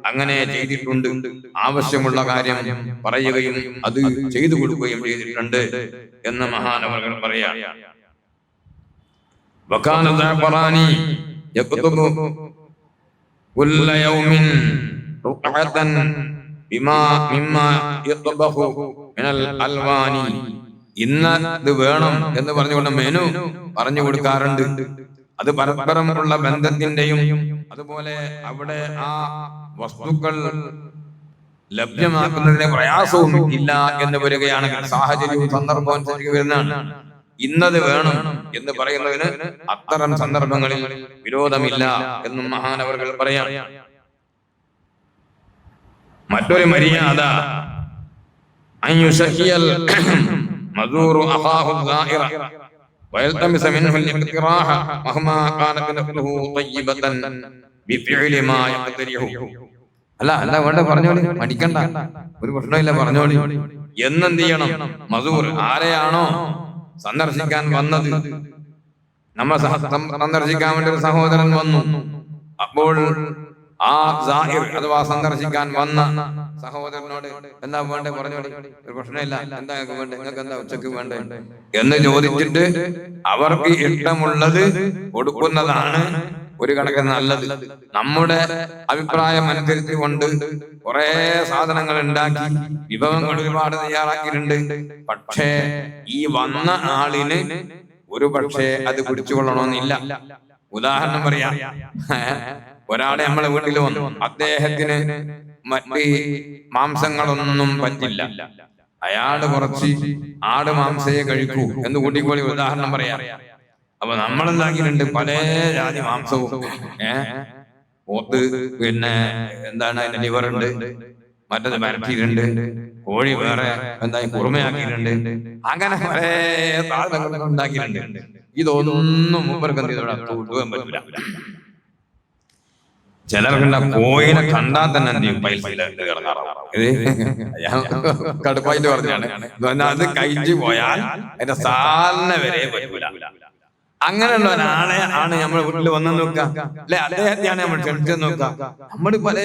അങ്ങനെ ചെയ്തിട്ടുണ്ട്. ആവശ്യമുള്ള കാര്യം പറയുകയും അത് ചെയ്തു കൊടുക്കുകയും ചെയ്തിട്ടുണ്ട് എന്ന് മഹാനവറുകൾ പറയാം. വകാന സഅഫറാനി യക്തുബു കുല്ല യൗമിൻ റുഖഅതൻ ബിമാ മിമ്മാ യത്ബഖു മിനൽ അൽവാനി. ഇന്ന് ഇത് വേണം എന്ന് പറഞ്ഞുകൊണ്ട് മെനു പറഞ്ഞു കൊടുക്കാറുണ്ട്. അത് പരസ്പരമുള്ള ബന്ധത്തിന്റെയും അതുപോലെ അവിടെ ആ വസ്തുക്കൾ ലഭ്യമാക്കുന്നതിന് പ്രയാസവും ഇല്ല എന്ന് വരികയാണെങ്കിൽ സാഹചര്യവും സന്ദർഭവും അനുസരിച്ച് വരുന്നതാണ്. ഇന്നത് വേണം എന്ന് പറയുന്നതിന് അത്തരം സന്ദർഭങ്ങളിൽ വിരോധമില്ല എന്നും മഹാനവറുകൾ പറയാം. മറ്റൊരു മര്യാദ مزور أخاه الزائر ويلتمس منه الاقتراح مهما كانت نفسه طيبة بفعل ما يقترحه. അല്ല വേണ്ട പറഞ്ഞോളി, മടിക്കണ്ട, ഒരു പ്രശ്നമില്ല, പറഞ്ഞോളി. എന്നെന്ത് ചെയ്യണം, മസൂർ ആരെയാണോ സന്ദർശിക്കാൻ വന്നത്, നമ്മൾ സന്ദർശിക്കാൻ വേണ്ടി ഒരു സഹോദരൻ വന്നു, അപ്പോൾ ആ സാഹിർ അഥവാ സന്ദർശിക്കാൻ വന്ന സഹോദരനോട് എന്താ വേണ്ടേ പറഞ്ഞോളി, ഒരു പ്രശ്നമില്ല, എന്താ വേണ്ടേ, നിങ്ങൾക്ക് എന്താ ഉച്ചക്ക് വേണ്ടേ എന്ന് ചോദിച്ചിട്ട് അവർക്ക് ഇഷ്ടമുള്ളത് കൊടുക്കുന്നതാണ് ഒരു കണക്കിന് നല്ലത്. നമ്മുടെ അഭിപ്രായം അനുസരിച്ച് കൊണ്ട് കുറെ സാധനങ്ങൾ ഉണ്ടാക്കി വിഭവങ്ങൾ ഒരുപാട് തയ്യാറാക്കിയിട്ടുണ്ട്. പക്ഷേ ഈ വന്ന ആളിന് ഒരു പക്ഷേ അത് പിടിച്ചുകൊള്ളണമെന്നില്ല. ഉദാഹരണം പറയാം, ഒരാളെ നമ്മളെ വീട്ടിൽ വന്നു, അദ്ദേഹത്തിന് മറ്റ് മാംസങ്ങളൊന്നും പറ്റില്ല, അയാള് കുറച്ച് ആട് മാംസയെ കഴിക്കൂ എന്ന് കൂട്ടിക്കോളി, ഉദാഹരണം പറയാം. അപ്പൊ നമ്മളെന്താക്കിയിട്ടുണ്ട്, പല ജാതി മാംസവും പോത്ത്, പിന്നെ എന്താണ് അതിന്റെ ലിവറുണ്ട്, മറ്റത് വരട്ടിയിട്ടുണ്ട്, കോഴി വേറെ എന്തായി കുറുമയാക്കിയിട്ടുണ്ട്, അങ്ങനെ പല സാധനങ്ങൾ ഉണ്ടാക്കിയിട്ടുണ്ട്. ഇതൊന്നും മൂപ്പർക്ക് എന്ത് കൂട്ടുവാൻ പറ്റില്ല. ചിലർക്കുണ്ട കോയിനെ കണ്ടാൽ തന്നെ എന്ത് ചെയ്യും, പൈസ കടുപ്പായിട്ട് പറഞ്ഞാണ്, അത് കഴിച്ചു പോയാൽ അതിന്റെ സാധന വരെ പറ്റൂല. അങ്ങനെയുള്ള ഒരാളെ ആണ് നമ്മുടെ വീട്ടിൽ വന്നു നോക്കുക അല്ലെ, അദ്ദേഹത്തെയാണ് നമ്മൾ ക്ഷണിച്ചു നോക്കുക. നമ്മൾ പല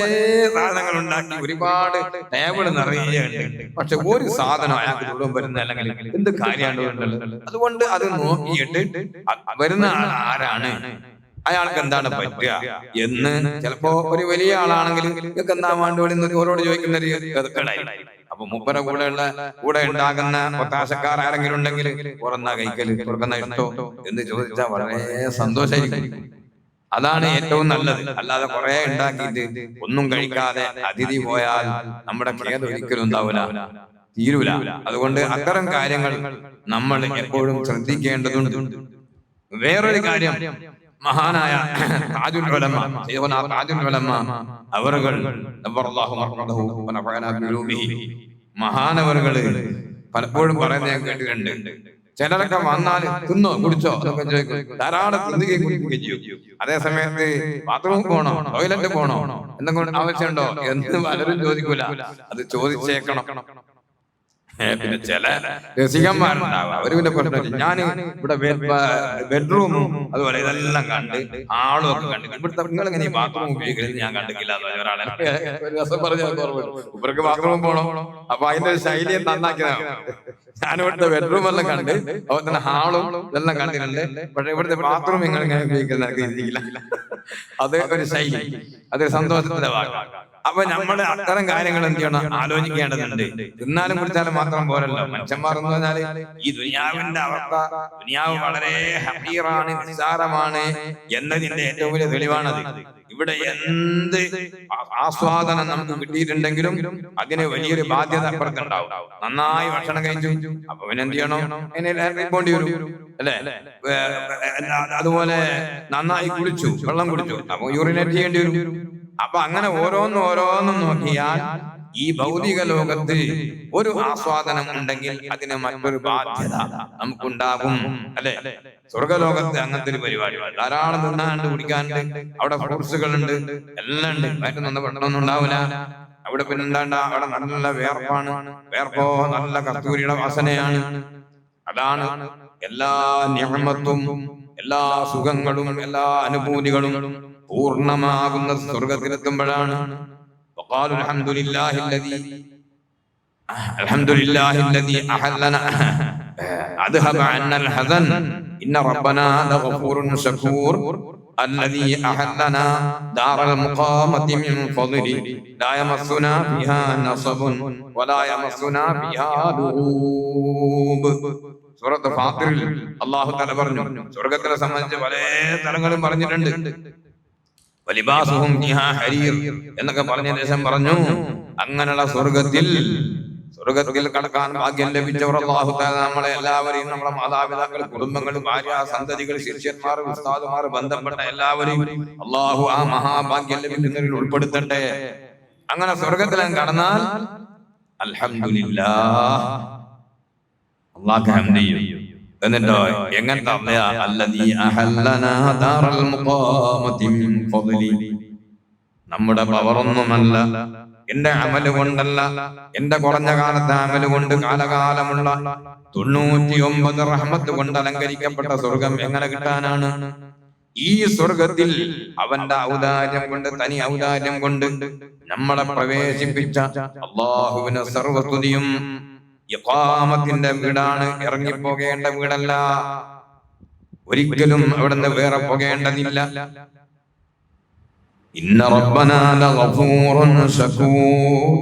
സാധനങ്ങൾ ഉണ്ടാക്കി ഒരുപാട് ടേബിൾ നിറയുകയുണ്ട്, പക്ഷെ ഒരു സാധനം അയാൾക്ക് തൊടും വരുന്ന അല്ലെങ്കിൽ എന്ത് കാര്യമാണ് വേണ്ടത്. അതുകൊണ്ട് അത് നോക്കിയിട്ട് വരുന്ന ആൾ ആരാണ്, അയാൾക്ക് എന്താണ് പറ്റുക എന്ന്. ചിലപ്പോ ഒരു വലിയ ആളാണെങ്കിൽ ഇതൊക്കെ എന്താ വേണ്ടി ഓരോട് ചോദിക്കുന്ന അപ്പൊ മൂപ്പരെ കൂടെ ഉണ്ടാകുന്ന ഒത്താശക്കാർ ആരെങ്കിലും ഉണ്ടെങ്കിൽ തുറന്ന കൈക്കല് തുറക്കുന്ന ഇഷ്ടോ എന്ന് ചോദിച്ചാൽ വളരെ സന്തോഷമായിരിക്കും. അതാണ് ഏറ്റവും നല്ലത്. അല്ലാതെ കുറെ ഉണ്ടാക്കിയിട്ട് ഒന്നും കഴിക്കാതെ അതിഥി പോയാൽ നമ്മുടെ ഖേദം ഒരിക്കലും ഉണ്ടാവില്ല, തീരൂല. അതുകൊണ്ട് അത്തരം കാര്യങ്ങൾ നമ്മൾ എപ്പോഴും ശ്രദ്ധിക്കേണ്ടതുണ്ട്. വേറൊരു കാര്യം, മഹാനായ താജുൽ ഉലമ അവറുകൾ മഹാനവറുകള് പലപ്പോഴും പറയുന്നത് ഞാൻ കേട്ടിട്ടുണ്ട്. ചിലരൊക്കെ വന്നാൽ തിന്നോ കുടിച്ചോ എന്നൊക്കെ ചോദിക്കും, ധാരാളം തിന്നുകയും കുടിക്കുകയും ചെയ്യും. അതേ സമയത്ത് ബാത്റൂമിൽ പോണോ ടോയ്ലറ്റ് പോണോ എന്തെങ്കിലും ആവശ്യമുണ്ടോ എന്ന് പലരും ചോദിക്കൂല. അത് ചോദിച്ചേക്കണം. പിന്നെ ചില രസികന്മാരുണ്ടാവും, അവര് പിന്നെ പ്രശ്നമില്ല. ഞാൻ ഇവിടെ ബെഡ്റൂമും അതുപോലെ ഇതെല്ലാം കണ്ട് ആളും ഒക്കെ കണ്ട് ഇവിടുത്തെ നിങ്ങളെങ്ങനെ ബാത്റൂം ഉപയോഗിക്കുന്നത് ഞാൻ കണ്ടിട്ടില്ല എന്ന് ഒരാളെ രസം പറഞ്ഞ ഇവർക്ക് ബാത്റൂം പോകണം. അപ്പൊ അതിന്റെ ശൈലിയെ നന്നാക്കിയതാണ്. ഞാൻ ഇവിടുത്തെ ബെഡ്റൂം എല്ലാം കണ്ട് അതുപോലെ തന്നെ ഹാളും ഇതെല്ലാം കണ്ടിട്ടുണ്ട്, പക്ഷെ ഇവിടുത്തെ ബാത്റൂം നിങ്ങൾ ഇങ്ങനെ ഉപയോഗിക്കുന്ന അത് ഒരു ശൈലി, അതൊരു സന്തോഷത്തിന്റെ ഭാഗം. അപ്പൊ നമ്മള് അത്തരം കാര്യങ്ങൾ എന്ത് ചെയ്യണം, ആലോചിക്കേണ്ടതുണ്ട്. തിന്നാലും കുടിച്ചാലും മാത്രം പോരല്ലോ. മനുഷ്യന്മാർ എന്ന് പറഞ്ഞാല് ഈ ദുനിയാവിന്റെ അവസ്ഥ, ദുനിയാവ് വളരെ ഹഖീറാണ്, നിസ്സാരമാണ് എന്നതിന്റെ ഏറ്റവും വലിയ തെളിവാണത്. ഇവിടെ എന്ത് ആസ്വാദനം നമുക്ക് കിട്ടിയിട്ടുണ്ടെങ്കിലും അതിന് വലിയൊരു ബാധ്യത അപ്പുറത്തുണ്ടാവും. നന്നായി ഭക്ഷണം കഴിച്ചു, അപ്പൊ പിന്നെന്ത് ചെയ്യണം, അതിനെ പോണ്ടി വരും അല്ലെ. അതുപോലെ നന്നായി കുളിച്ചു, വെള്ളം കുടിച്ചു, അപ്പൊ യൂറിനേറ്റ് ചെയ്യേണ്ടി വരും. അപ്പൊ അങ്ങനെ ഓരോന്നും നോക്കിയാൽ ഈ ഭൗതിക ലോകത്ത് ഒരു ആസ്വാദനം ഉണ്ടെങ്കിൽ അതിന് മറ്റൊരു ബാധ്യത നമുക്കുണ്ടാകും അല്ലെ. സ്വർഗലോകത്ത് അങ്ങനത്തെ ഒരു പരിപാടി ധാരാളം തിന്നാണ്ട് കുടിക്കാനുണ്ട്, അവിടെ ഫ്രൂട്ട്സുകളുണ്ട്, എല്ലാം ഉണ്ട്. മറ്റൊന്നും പെട്ടെന്നൊന്നും ഉണ്ടാവില്ല. അവിടെ പിന്നെ എന്താണ്ട, അവിടെ നല്ല വേർപ്പാണ്, വേർപ്പോ നല്ല കസ്തൂരിയുടെ വാസനയാണ്. അതാണ് എല്ലാ നിഅമത്തും എല്ലാ സുഖങ്ങളും എല്ലാ അനുഭൂതികളും പൂർണ്ണമാകുന്ന സ്വർഗത്തിലെത്തുമ്പോഴാണ്. وقالوا الحمد لله الذي أحلنا أذهب عنا الحزن إن ربنا لغفور شكور الذي أحلنا دار المقامة من فضله لا يمسنا فيها نصب ولا يمسنا فيها لغوب. സൂറത്ത് ഫാത്തിറിൽ അല്ലാഹു തആല പറഞ്ഞു, സ്വർഗ്ഗത്തിനെ സംബന്ധിച്ച് പല തലങ്ങളും പറഞ്ഞിട്ടുണ്ട്. വലിബാസുഹും ഫീഹാ ഹരീർ എന്നൊക്കെ പറഞ്ഞ ശേഷം പറഞ്ഞു, അങ്ങനെയുള്ള സ്വർഗ്ഗത്തിൽ കടക്കാൻ ഭാഗ്യം ലഭിച്ചവർ അല്ലാഹു തആല നമ്മളെ എല്ലാവരെയും, നമ്മുടെ മാതാപിതാക്കൾ, കുടുംബങ്ങൾ, ഭാര്യ, സന്തതികൾ, ശിഷ്യന്മാർ, ഉസ്താദുമാർ, ബന്ധപ്പെട്ട എല്ലാവരെയും അല്ലാഹു ആ മഹാഭാഗ്യം ലഭിക്കുന്നവരിൽ ഉൾപ്പെടുത്തട്ടെ. അങ്ങനെ സ്വർഗ്ഗത്തിൽ കടന്നാൽ അൽഹംദുലില്ലാഹ് അല്ലാഹു ഹംദ് ചെയ്യും. എന്നിട്ടോ എങ്ങനത്തെ അള്ളയാ, അല്ലദീ അഹല്ലനാ ദാറൽ മുഖാമതി മിൻ ഫദ്ലി, നമ്മുടെ പവറൊന്നുമല്ല, എന്റെ അമല് കൊണ്ടല്ല, എന്റെ കുറഞ്ഞ കാലത്തെ അമല് കൊണ്ട് കാലകാലമുള്ള 99 റഹ്മത്ത് കൊണ്ട് അലങ്കരിക്കപ്പെട്ട സ്വർഗം എങ്ങനെ കിട്ടാനാണ്? ഈ സ്വർഗത്തിൽ അവന്റെ ഔദാര്യം കൊണ്ട്, തനി ഔദാര്യം കൊണ്ട് നമ്മളെ പ്രവേശിപ്പിച്ച അല്ലാഹുവിന് സർവസ്തുതിയും. ഇഖാമത്തിന്റെ വീടാണ്, ഇറങ്ങിപ്പോകേണ്ട വീടല്ല, ഒരിക്കലും അവിടുന്ന് വേറെ പോകേണ്ടതില്ല. ഇന്ന റബ്ബനാ ലഗഫൂറുൻ ശകൂർ,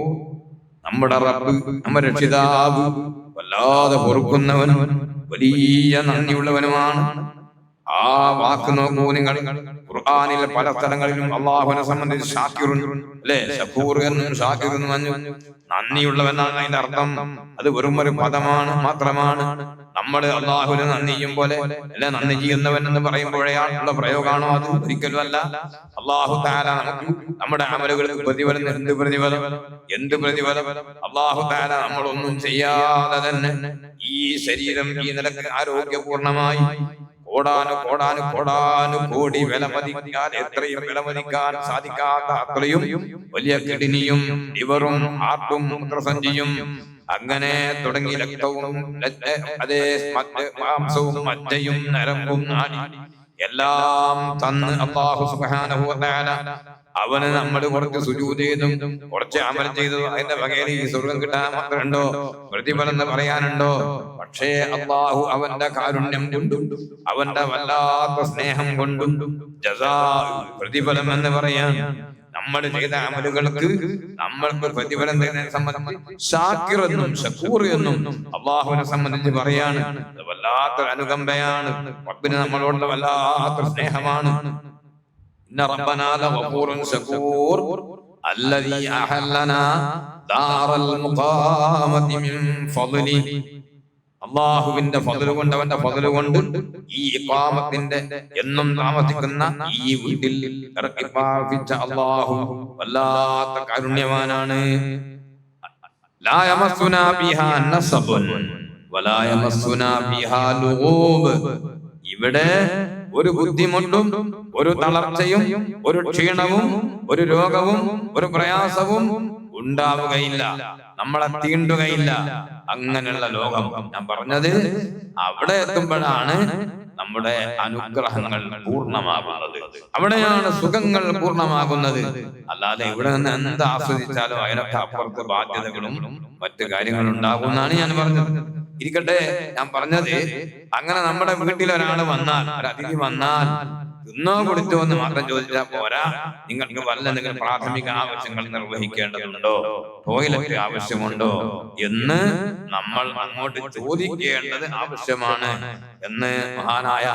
നമ്മുടെ റബ്ബ്, നമ്മുടെ രക്ഷിതാവ് വല്ലാതെ പൊറുക്കുന്നവൻ, വലിയ നന്ദിയുള്ളവനുമാണ്. ആ വാക്ക് നോക്കൂ നിങ്ങൾ, ഖുർആനിൽ പല സ്ഥലങ്ങളിലും അല്ലാഹുവിനെ സംബന്ധിച്ച് ഷാക്കിറുൻ അല്ലേ, ശകൂർ എന്നും ഷാക്കിർ എന്നും പറഞ്ഞു. നന്ദിയുള്ളവനാണ് അതിന്റെ അർത്ഥം. അത് വെറും ഒരു പദമാണ് മാത്രമാണ്. നമ്മൾ അല്ലാഹുവിനെ നന്ദി ചെയ്യും പോലെ അല്ലെ, നന്ദി ചെയ്യുന്നവൻ എന്ന് പറയുമ്പോഴേയുള്ള പ്രയോഗമാണോ? അത് ഒരിക്കലും അല്ല. അല്ലാഹു തആല നമുക്ക് നമ്മുടെ അമലുകൾക്ക് പ്രതിഫലം, എന്ത് പ്രതിഫലം? അല്ലാഹു തആല നമ്മളൊന്നും ചെയ്യാതെ തന്നെ ഈ ശരീരം ഈ നിലക്ക് ആരോഗ്യപൂർണമായി കോടാനുകോടി വിലമതിക്കാൻ, എത്രയും വിലമതിക്കാൻ സാധിക്കാത്ത അത്രയും വലിയ കിഡ്നിയും ലിവറും ഹാർട്ടും മൂത്രസഞ്ചിയും അങ്ങനെ തുടങ്ങി രക്തവും അതേ മാംസവും മജ്ജയും നരമ്പും നാടി എല്ലാം തന്ന് അല്ലാഹു സുബ്ഹാനഹു വ തആല അവന് നമ്മൾ കുറച്ച് സുജൂദ് ചെയ്തും കുറച്ച് അമൽ ചെയ്തു അതിന്റെ വകയിൽ ഈ സ്വർഗം കിട്ടാൻ മാത്രമുണ്ടോ, പ്രതിഫലം എന്ന് പറയാനുണ്ടോ? പക്ഷേ അല്ലാഹു അവന്റെ കാരുണ്യം കൊണ്ടും അവന്റെ വല്ലാത്ത സ്നേഹം കൊണ്ടും ജസാ പ്രതിഫലം എന്ന് പറയാൻ നമ്മൾ ചെയ്ത അമലുകൾക്ക് നമ്മൾക്ക് പ്രതിഫലം തരുന്നതിനെ സംബന്ധിച്ച് ഷാക്കിർ എന്നും ഷക്കൂർ എന്നും അള്ളാഹുവിനെ സംബന്ധിച്ച് പറയാണ്. വല്ലാത്തൊരു അനുകമ്പയാണ്, റബ്ബിന് നമ്മളോടുള്ള വല്ലാത്തൊരു സ്നേഹമാണ്. ഇന്ന റബ്ബനാ ലഗഫൂറുൻ ശകൂർ അല്ലദീ അഹല്ലനാ ദാറൽ മുഖാമതി മിൻ ഫളലി. അള്ളാഹുവിന്റെ ഫളല് കൊണ്ട് അവന്റെ ഫളല് കൊണ്ട് ഈ ഇഖാമത്തിന്റെ എന്നും താമസിക്കുന്ന ഈ വീട്ടിൽ ഇറക്കി പാർപ്പിച്ച അള്ളാഹു വല്ലാത്ത കാരുണ്യവാനാണ്. ലാ യമസ്സുനാ ബിഹാ നസബുൻ വലാ യമസ്സുനാ ബിഹാ ലുഗൂബ്. ഇവിടെ ഒരു ബുദ്ധിമുട്ടും ഒരു തളർച്ചയും ഒരു ക്ഷീണവും ഒരു രോഗവും ഒരു പ്രയാസവും ഉണ്ടാവുകയില്ല, നമ്മളെ തീണ്ടുകയില്ല. അങ്ങനെയുള്ള ലോകം ഞാൻ പറഞ്ഞത് അവിടെ എത്തുമ്പോഴാണ് നമ്മുടെ അനുഗ്രഹങ്ങൾ പൂർണ്ണമാകുന്നത്, അവിടെയാണ് സുഖങ്ങൾ പൂർണ്ണമാകുന്നത്. അല്ലാതെ ഇവിടെ നിന്ന് എന്ത് ആസ്വദിച്ചാലും അതിനൊക്കെ അപ്പുറത്ത് ബാധ്യതകളും മറ്റു കാര്യങ്ങളും ഉണ്ടാകുമെന്നാണ് ഞാൻ പറഞ്ഞത്. ഇരിക്കട്ടെ, ഞാൻ പറഞ്ഞത് അങ്ങനെ നമ്മുടെ വീട്ടിൽ ഒരാൾ വന്നാൽ, ഒരു അതിഥി വന്നാൽ തിന്നോ കുടിച്ചോ എന്ന് മാത്രം ചോദിച്ചാൽ പോരാ, നിങ്ങൾക്ക് വല്ല എന്തെങ്കിലും പ്രാഥമിക ആവശ്യങ്ങൾ നിർവഹിക്കേണ്ടതുണ്ടോ, ടോയ്ലറ്റ് ആവശ്യമുണ്ടോ എന്ന് നമ്മൾ അങ്ങോട്ട് ചോദിക്കേണ്ടത് ആവശ്യമാണ് എന്ന് മഹാനായ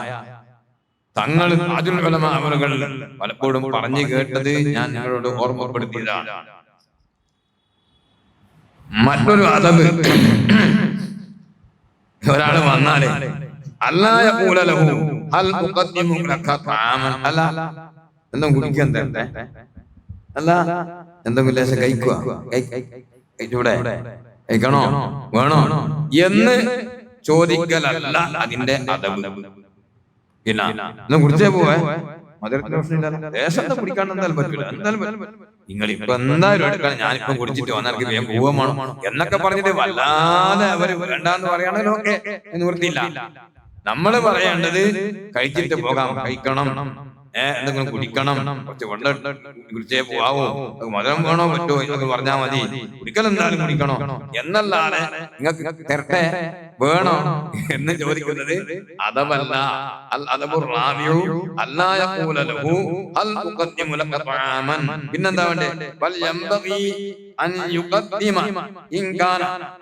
തങ്ങൾ താജുൽ ഉലമാ അവറുകൾ പലപ്പോഴും പറഞ്ഞു കേട്ടത് ഞാൻ നിങ്ങളോട് ഓർമ്മപ്പെടുത്തിയതാണ്. മറ്റൊരു അദബ്, ഒരാൾ വന്നാലേ അല്ലാ യഖൂല ലഹു ഹൽ ഉഖദ്ദിമു ലക തആമൻ, അല്ല എന്തെങ്കിലും കുടിക്കാൻ തരട്ടെ, അല്ല എന്തെങ്കിലും ലേശം കഴിക്കുക, ഇവിടെ കഴിക്കണോ വേണോ എന്ന് ചോദിക്കലല്ല അതിന്റെ അദബ്. പിന്നെ കുടിച്ചേ പോവേ, മധുരത്തിന് പ്രശ്നമില്ല, ദേശത്തെ കുടിക്കാൻ എന്തായാലും പറ്റില്ല, എന്തായാലും നിങ്ങൾ ഇപ്പൊ എന്തായാലും എടുക്കണം, ഞാനിപ്പം കുടിച്ചിട്ട് വന്നവർക്ക് വേഗം പോവുകയാണോ എന്നൊക്കെ പറഞ്ഞിട്ട് വല്ലാതെ അവര് വേണ്ടാന്ന് പറയാണല്ലോ, ഓക്കെ നിവൃത്തിയില്ല. നമ്മള് പറയേണ്ടത് കഴിച്ചിട്ട് പോകാം, കഴിക്കണം, എന്തെങ്കിലും കുടിക്കണം, കുറച്ച് വെള്ളം കുടിച്ചേ പോവാവോ, മധുരം വേണോ പറ്റുമോ എന്നൊക്കെ പറഞ്ഞാൽ മതി, കുടിക്കൽ എന്തായാലും കുടിക്കണോ എന്നല്ലാതെ നിങ്ങൾക്ക് തരട്ടെ വേണോ എന്ന് ചോദിക്കുന്നത് അതവല്ല. പിന്നെന്താ വേണ്ടേ,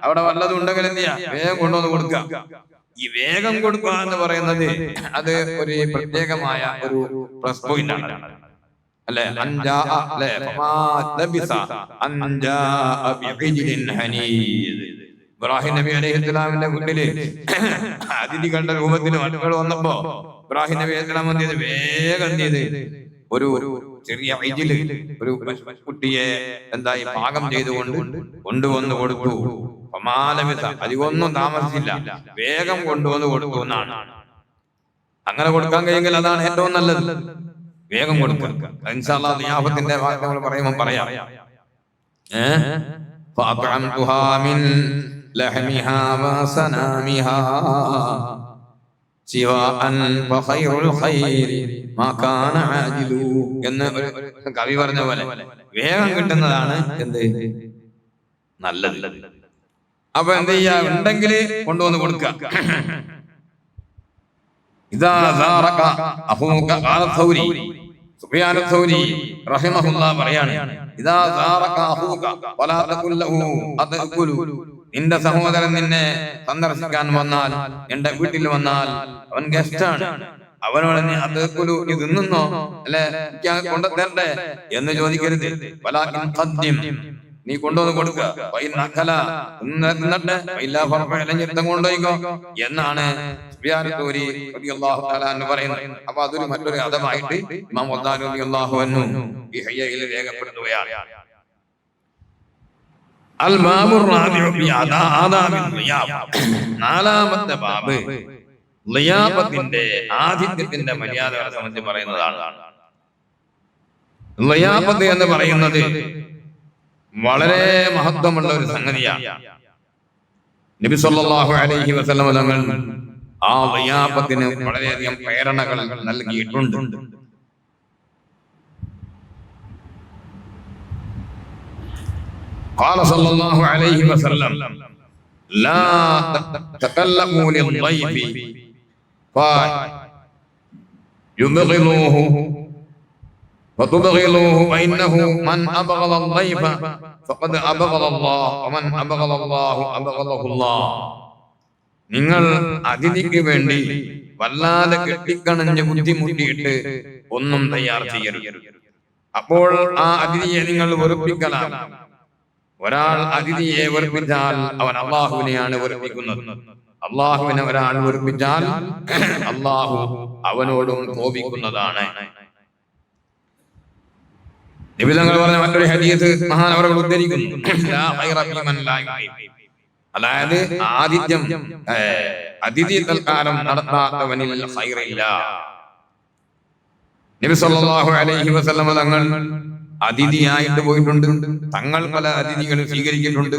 അവിടെ വല്ലതും ഉണ്ടെങ്കിൽ എന്ത് ചെയ്യാ, വേഗം കൊണ്ടുവന്ന് കൊടുക്കുക. ഈ വേഗം കൊടുക്കുക എന്ന് പറയുന്നത് അത് ഒരു പ്രത്യേകമായ ഒരു പ്ലസ് പോയിന്റ് ആണ്, അല്ലെ? ഇബ്രാഹിം നബി അലൈഹിസ്സലാമിന്റെ വീട്ടില് അതിഥികളുടെ രൂപത്തിൽ മക്കൾ വന്നപ്പോ ഇബ്രാഹിം നബി അലൈഹിസ്സലാം എന്ത് ചെയ്ത്, വേഗം എന്ത് ചെയ്ത് ഒരു ചെറിയ വൈജില് ഒരു കുട്ടിയെ എന്തായി പാകം ചെയ്തുകൊണ്ട് കൊണ്ടുവന്ന് കൊടുത്തു. അധികമൊന്നും താമസിച്ചില്ല, വേഗം കൊണ്ടുവന്ന് കൊടുത്തു എന്നാണ്. അങ്ങനെ കൊടുക്കാൻ കഴിയുമെങ്കിൽ അതാണ് ഏറ്റവും നല്ലത്, വേഗം കൊടുക്കുക. ഇൻഷാ അല്ലാഹ് നിയാഫത്തിന്റെ വാക്കുകൾ പറയുമ്പോൾ പറയാം. എന്ന് ഒരു കവി പറഞ്ഞ പോലെ വേഗം കിട്ടുന്നതാണ് എന്ത് നല്ലത്. അപ്പൊ എന്ത് ചെയ്യാ, ഉണ്ടെങ്കിൽ കൊണ്ടുവന്ന് കൊടുക്കുക. ഇദാ സാറക അഖൂക ഖാല സൗരി, സുഫിയാൻ സൗരി റഹിമഹുല്ലാഹ് പറയാണ്, ഇദാ സാറക അഖൂക വലാ തഖുൽ ലഹു അത്കുലു, നിന്റെ സഹോദരൻ നിന്നെ സന്ദർശിക്കാൻ വന്നാൽ, എന്റെ വീട്ടിൽ വന്നാൽ, അവൻ ഗസ്റ്റാണ്, അവനോട് നീ അത്കുലു, നീ തിന്നുന്നോ, അല്ലെ കൊണ്ടു തരട്ടെ എന്ന് ചോദിക്കരുത്. വലാകിൻ ഖദ്ദിം, നീ കൊണ്ടുവന്ന് കൊടുക്കുക. കൊണ്ടുപോയിക്കോ എന്നാണ് പറയുന്നത്. അപ്പൊ അതൊരു മറ്റൊരു അദബായിട്ട് ഇമാം വദ്ദാനി റളിയല്ലാഹു അൻഹു ഇഹ്യയിൽ രേഖപ്പെടുത്തുകയാണ്. അൽ ബാബുർ റാബിഉ ബി ആദാബിൽ ളിയാഫ, നാലാമത്തെ ബാബ് ളിയാഫത്തിന്റെ ആതിഥ്യത്തിന്റെ മര്യാദകളെ സംബന്ധിച്ച് പറയുന്നതാണ്. ളിയാഫത്ത് എന്ന് പറയുന്നത് വളരെ മഹത്വമുള്ള ഒരു സംഗതിയാണ്. നബി സല്ലല്ലാഹു അലൈഹി വസല്ലം തങ്ങൾ ആ വയ്യാപത്തിന് വളരെയധികം പ്രേരണകൾ നൽകിയിട്ടുണ്ട്. قال صلى الله عليه وسلم لا تكلموا للضيف فيبغضوه وتبغضوه فإنه من أبغض الضيف فقد أبغض الله ومن أبغض الله أبغضه الله. നിങ്ങൾ അതിഥിക്ക് വേണ്ടി വല്ലാതെ കെട്ടിക്കണഞ്ഞ് ബുദ്ധിമുട്ടിയിട്ട് ഒന്നും തയ്യാർ ചെയ്യരുത്. അപ്പോൾ ആ അതിഥിയെ നിങ്ങൾ വെറുപ്പിക്കലാണ്. ഒരാൾ അതിഥിയെ വെറുപ്പിച്ചാൽ അവൻ അള്ളാഹുവിനെയാണ് വെറുപ്പിക്കുന്നത്. അള്ളാഹുവിനെ ഒരാൾ വെറുപ്പിച്ചാൽ അള്ളാഹു അവനോടും കോപിക്കുന്നതാണ്. നബി തങ്ങൾ പറഞ്ഞ മറ്റൊരു ഹദീസ് മഹാനവറുകൾ ഉദ്ധരിക്കുന്നു. അതായത് അതിഥി തൽക്കാലം നടത്താത്തവനിൽ ഖൈറില്ല. നബി സല്ലല്ലാഹു അലൈഹി വസല്ലം തങ്ങൾ അതിഥിയായിട്ട് പോയിട്ടുണ്ട്. തങ്ങൾ പല അതിഥികളും സ്വീകരിച്ചിട്ടുണ്ട്.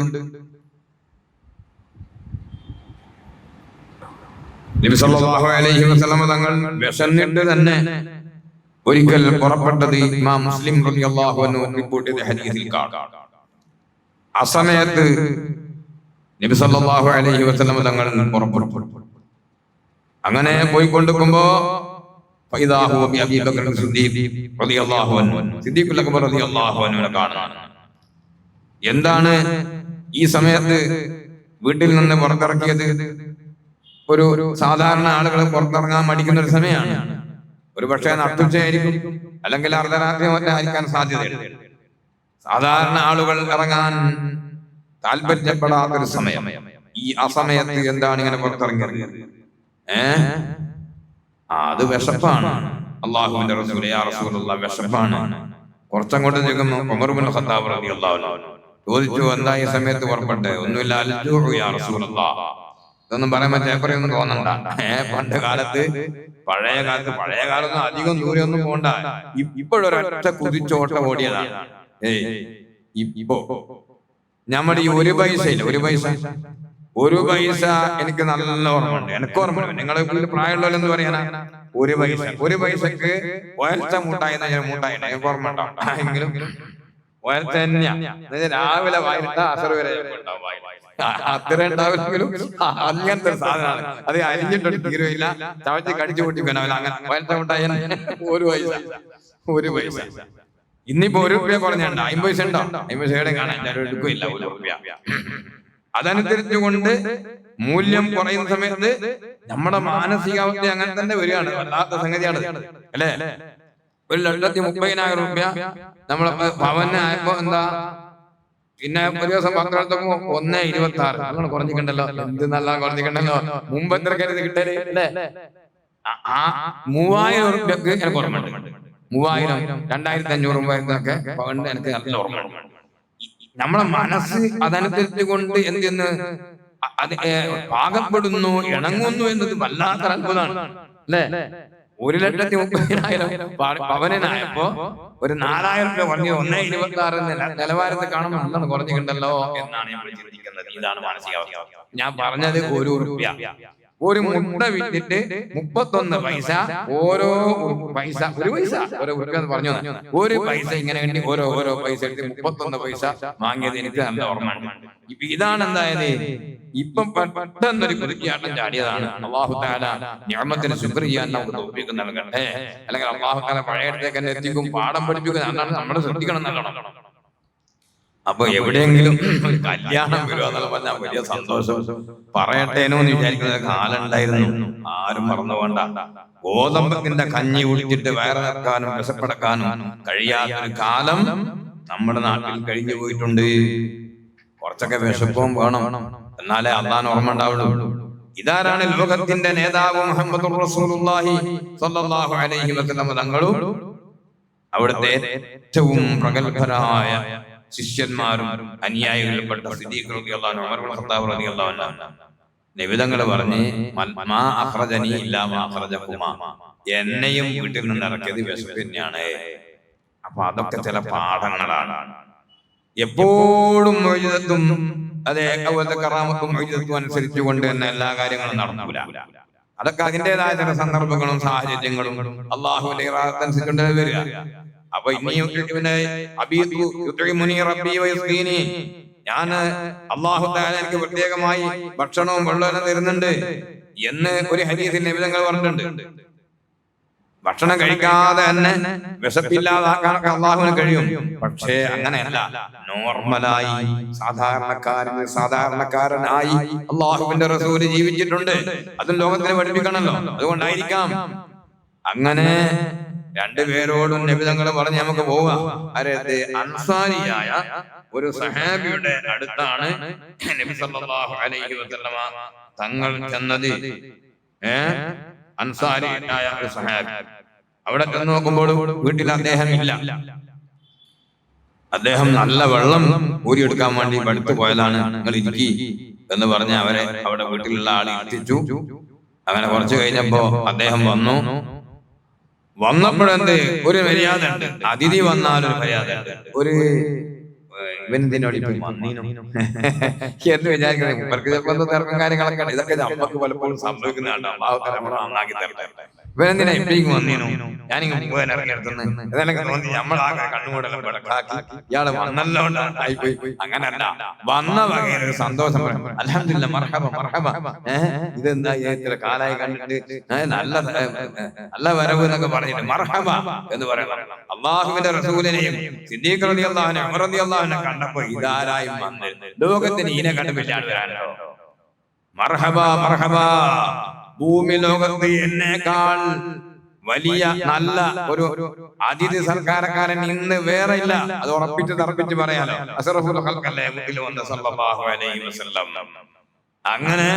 നബി സല്ലല്ലാഹു അലൈഹി വസല്ലം തങ്ങൾ വിശന്നിട്ട് തന്നെ ഒരിക്കൽ പുറപ്പെട്ടത് ഇമാം മുസ്ലിം റളിയല്ലാഹു അൻഹു റിപ്പോർട്ട് ചെയ്ത ഹദീസിൽ കാണാം. ആ സമയത്ത് നബി സല്ലല്ലാഹു അലൈഹി വസല്ലം തങ്ങൾ പുറപ്പെട്ടു. അങ്ങനെ പോയിക്കൊണ്ടിരിക്കുമ്പോ ഫൈദാഹു അബീ ബക്കർ സിദ്ദീഖ് റളിയല്ലാഹു അൻഹു സിദ്ദീഖുൽ അക്ബർ റളിയല്ലാഹു അൻഹുവിനെ കാണാൻ. എന്താണ് ഈ സമയത്ത് വീട്ടിൽ നിന്ന് പുറത്തിറക്കിയത്? ഒരു സാധാരണ ആളുകൾ പുറത്തിറങ്ങാൻ മടിക്കുന്ന ഒരു സമയമാണ്. ഒരു പക്ഷേ നട്ടുച്ചയായിരിക്കും, അല്ലെങ്കിൽ അർദ്ധരാത്രി മറ്റായിരിക്കാൻ സാധ്യതയുണ്ട്. സാധാരണ ആളുകൾ ഇറങ്ങാൻ താല്പര്യപ്പെടാത്തൊരു സമയം. ഈ അസമയത്ത് എന്താണ് ഇങ്ങനെ പുറത്തിറങ്ങിയത്? അത് വിശപ്പാണ്. അള്ളാഹുവിന്റെ റസൂലേ യാ റസൂലല്ലാഹ് വിശപ്പാണ്. കുറച്ചങ്ങോട്ട് നിൽക്കുമ്പോൾ ഉമർ ഇബ്നു ഖത്താബ് റളിയല്ലാഹു അൻഹു ചോദിച്ചു, എന്താ ഈ സമയത്ത് പുറപ്പെട്ടെ? ഒന്നുമില്ല, അൽജൂഉ യാ റസൂലല്ലാഹ്. ഇതൊന്നും പറയാൻ പറ്റൊന്നും തോന്നണ്ട. പണ്ട് കാലത്ത് പഴയ കാലത്ത് അധികം ദൂരെയൊന്നും പോണ്ട. ഇപ്പോഴൊരൊറ്റ കുതിച്ചോട്ട ഓടിയതാണ്. ഇപ്പോ നമ്മുടെ ഈ ഒരു പൈസ എനിക്ക് നല്ല ഓർമ്മയുണ്ട്. എനിക്ക് ഓർമ്മയുണ്ട്. നിങ്ങളെ പ്രായമുള്ളവരെന്ന് പറയാനാ ഒരു പൈസക്ക് ഒയൽച്ച മൂട്ടായി മൂട്ടായി എനിക്ക് ഓർമ്മ ഉണ്ടാവും. എങ്കിലും ഒയൽച്ച തന്നെയാ. രാവിലെ വായിട്ട അസർ വരെ അത്ര ഉണ്ടാവില്ലെങ്കിലും അങ്ങനത്തെ സാധനമാണ്. അത് അരിഞ്ഞിട്ടൊരു തീരുവയില്ല, ചവച്ച് കടിച്ചു പൊട്ടിക്കണം. അങ്ങനെ ഒയൽച്ച മൂട്ടായി ഒരു പൈസ. ഇന്നിപ്പോ ₹1 കുറഞ്ഞുണ്ട്. 50 പൈസ ഉണ്ടോ? 50 പൈസയുടെ കാണാൻ എടുക്കില്ല. ₹1. അതനുസരിച്ചുകൊണ്ട് മൂല്യം കുറയുന്ന സമയത്ത് നമ്മുടെ മാനസികാവസ്ഥ അങ്ങനെ തന്നെ വരികയാണ്. വല്ലാത്ത സംഗതിയാണ് അല്ലേ? ₹1,30,000 നമ്മളെ ഭവനായപ്പോ എന്താ, പിന്നെ ഒരു ദിവസം പത്രത്തപ്പോ 1,26,000 അങ്ങനെ കുറഞ്ഞിട്ടുണ്ടല്ലോ. എന്ത് നല്ല കുറഞ്ഞിട്ടുണ്ടല്ലോ. മുമ്പ് എത്ര കരുത് കിട്ടല് അല്ലേ? ആ ₹3,000 എനിക്ക് ഓർമ്മയുണ്ട്. 3,000, 2,500 പണ്ട് എനിക്ക് നല്ല ഓർമ്മയുണ്ട്. നമ്മളെ മനസ്സ് അതനുസരിച്ച് കൊണ്ട് എന്തെന്ന് പാകപ്പെടുന്നു, ഇണങ്ങുന്നു എന്നത് വല്ലാത്ത അത്ഭുതമാണ് അല്ലേ? 1,30,000 പവനായപ്പോ ഒരു ₹4,000 കുറഞ്ഞ് 1,26,000 നിലവാരത്തിൽ കാണുമ്പോൾ നല്ലോണം കുറഞ്ഞിട്ടുണ്ടല്ലോ എന്നാണ് ഞാൻ ചിന്തിക്കുന്നത്. ഇതാണ് മാനസികാവസ്ഥ. ഞാൻ പറഞ്ഞത് ₹1. ഒരു മുട്ട വിറ്റിട്ട് 31 പൈസ ഓരോ പൈസ, ഒരു പൈസ പറഞ്ഞു, ഒരു പൈസ ഇങ്ങനെ വേണ്ടി ഓരോ പൈസ എടുത്ത് 31 പൈസ വാങ്ങിയത് എനിക്ക് നല്ല ഓർമ്മയുണ്ട്. ഇതാണ് എന്തായത്, ഇപ്പം പെട്ടെന്നൊരു കുതിച്ചാട്ടം ചാടിയതാണ്. അല്ലാഹു തആല നിഅമത്തിന് ശുക്ർ ചെയ്യാൻ നമുക്ക് തൗഫീഖ് നൽകട്ടെ. അല്ലെങ്കിൽ അല്ലാഹു തആല പഴയടത്തേക്ക് തന്നെ എത്തിക്കും, പാഠം പഠിപ്പിക്കുന്ന അതാണ് നമ്മൾ ശ്രദ്ധിക്കണം നല്ലോണം. അപ്പൊ എവിടെയെങ്കിലും ഒരു കല്യാണം വരുക എന്നുള്ള പറഞ്ഞാൽ വലിയ സന്തോഷം പറയട്ടേനോ എന്ന് വിചാരിക്കുന്ന കാലം ഉണ്ടായിരുന്നു. ആരും മറന്നു വേണ്ട. ഗോതമ്പത്തിന്റെ കഞ്ഞി കുടിച്ചിട്ട് വയറ് നിറക്കാനും വിശപ്പടക്കാനും കഴിയാത്തൊരു കാലം നമ്മുടെ നാട്ടിൽ കഴിഞ്ഞു പോയിട്ടുണ്ട്. കുറച്ചൊക്കെ വിശപ്പും വേണം, എന്നാലേ അള്ളാഹ് ഓർമ്മ ഉണ്ടാവുള്ളൂ. ഇതാരാണ് ലോകത്തിന്റെ നേതാവ് മുഹമ്മദുർ റസൂലുള്ളാഹി സ്വല്ലല്ലാഹു അലൈഹി വസല്ലം തങ്ങളും അവിടുത്തെ ഏറ്റവും പ്രഗത്ഭരായ ശിഷ്യന്മാരും അനുയായികളിൽപ്പെട്ട സിദ്ദീഖ് റളിയല്ലാഹു അൻഹു, ഉമർ ഇബ്നു ഖത്താബ് റളിയല്ലാഹു അൻഹു നബിതങ്ങൾ പറഞ്ഞ് മാ അഖ്റജനി ഇല്ലാ മാ അഖ്റജകുമാ, എന്നെയും വീട്ടിൽ നിന്ന് ഇറക്കിയത് വിശപ്പ് തന്നെയാണ്. അപ്പൊ അതൊക്കെ ചില പാഠങ്ങളാണ്. എപ്പോഴും മൗഇദത്തും അതെ അതുപോലത്തെ കറാമത്തും മൗജിദത്തും അനുസരിച്ചുകൊണ്ട് തന്നെ എല്ലാ കാര്യങ്ങളും നടക്കൂല. അതൊക്കെ അതിൻ്റെതായ ചില സന്ദർഭങ്ങളും സാഹചര്യങ്ങളും അള്ളാഹുവിന്റെ ഇറാദത്തനുസരിച്ചുകൊണ്ട് വരിക. അപ്പൊ ഇനിയും ഞാൻ അള്ളാഹു തആല എനിക്ക് പ്രത്യേകമായി ഭക്ഷണവും വെള്ളവും തരുന്നുണ്ട് എന്ന് ഒരു ഹദീസിൽ നബി തങ്ങൾ പറഞ്ഞിട്ടുണ്ട്. ഭക്ഷണം കഴിക്കാതെ തന്നെ വിശപ്പില്ലാതാക്കാൻ അള്ളാഹുവിന് കഴിയും. പക്ഷേ അങ്ങനെയല്ല, നോർമലായി സാധാരണക്കാരനായി അള്ളാഹുവിന്റെ റസൂല് ജീവിച്ചിട്ടുണ്ട്. അതും ലോകത്തിന് പഠിപ്പിക്കണമല്ലോ. അതുകൊണ്ടായിരിക്കാം അങ്ങനെ രണ്ടുപേരോടും നബി തങ്ങൾ പറഞ്ഞ് നമുക്ക് പോവാം. അതായത് അൻസാരിയായ ഒരു സഹാബിയുടെ അടുത്താണ് നബി സല്ലല്ലാഹു അലൈഹി വസല്ലമ തങ്ങൾ ചെന്നത്. അൻസാരിയായ ഒരു സഹാബി അവിടെ ചെന്ന് നോക്കുമ്പോൾ വീട്ടിൽ അദ്ദേഹം ഇല്ല. അദ്ദേഹം നല്ല വെള്ളം ഊരിയെടുക്കാൻ വേണ്ടി അടുത്ത് പോയതാണ്. നിങ്ങൾ ഇരിക്കി എന്ന് പറഞ്ഞ് അവരെ അവിടെ വീട്ടിലുള്ള ആളെ എത്തിച്ചു. അങ്ങനെ കുറച്ചു കഴിഞ്ഞപ്പോ അദ്ദേഹം വന്നപ്പോഴെന്ത് ഒരു മര്യാദ ഉണ്ട്. അതിഥി വന്നാൽ ഒരു മര്യാദ ഉണ്ട്. ഒരു ഇവന്തിനോട് എന്ന് വിചാരിക്കുന്നത് ഇവർക്ക് ചിലപ്പോൾ തിരക്കും കാര്യങ്ങളൊക്കെ ഇതൊക്കെ നമുക്ക് പലപ്പോഴും സംഭവിക്കുന്നതാണ്. നന്നാക്കി തരട്ടെ. ഇവനെന്തിനാ ഇപ്പേക്ക് വന്നീനു, ഞാനിങ്ങനെ ഇറങ്ങിയെടുത്തുന്നു തോന്നി നമ്മളാകെ കണ്ണുകൂടെല്ലാം വിളക്കാക്കി ഇയാള് വന്നല്ലോണ്ടായിപ്പോയി. അങ്ങനല്ല, വന്ന വകയൊരു സന്തോഷം. അൽഹംദുലില്ലാ, മർഹബ മർഹബ, ഇതെന്താ ഇത്ര കാലായി കണ്ടിട്ട് നല്ല നല്ല വരവ് എന്നൊക്കെ പറഞ്ഞിട്ട് മർഹബ എന്ന് പറയണം. അള്ളാഹുവിന്റെ റസൂലിനെയും സിദ്ദീഖ് റളിയല്ലാഹു അൻഹു ഉമർ റളിയല്ലാഹു അൻഹു കണ്ടപ്പോ ഇതാരായും വന്ന് ലോകത്തിന് ഈനെ കണ്ടുപിടിച്ചാണ് വരാനോ. മർഹബ മർഹബ, ഭൂമി ലോകത്ത് എന്നേക്കാൾ വലിയ നല്ല ഒരു അതിഥി സൽക്കാരക്കാരൻ ഇന്ന് വേറെ ഇല്ല. അത് ഉറപ്പിച്ച് തറപ്പിച്ച് പറയാലോ. അസ്റഫുൽ ഖൽഖല്ലേ വീട്ടിൽ വന്ന സല്ലല്ലാഹു അലൈഹി വസല്ലം. അങ്ങനെ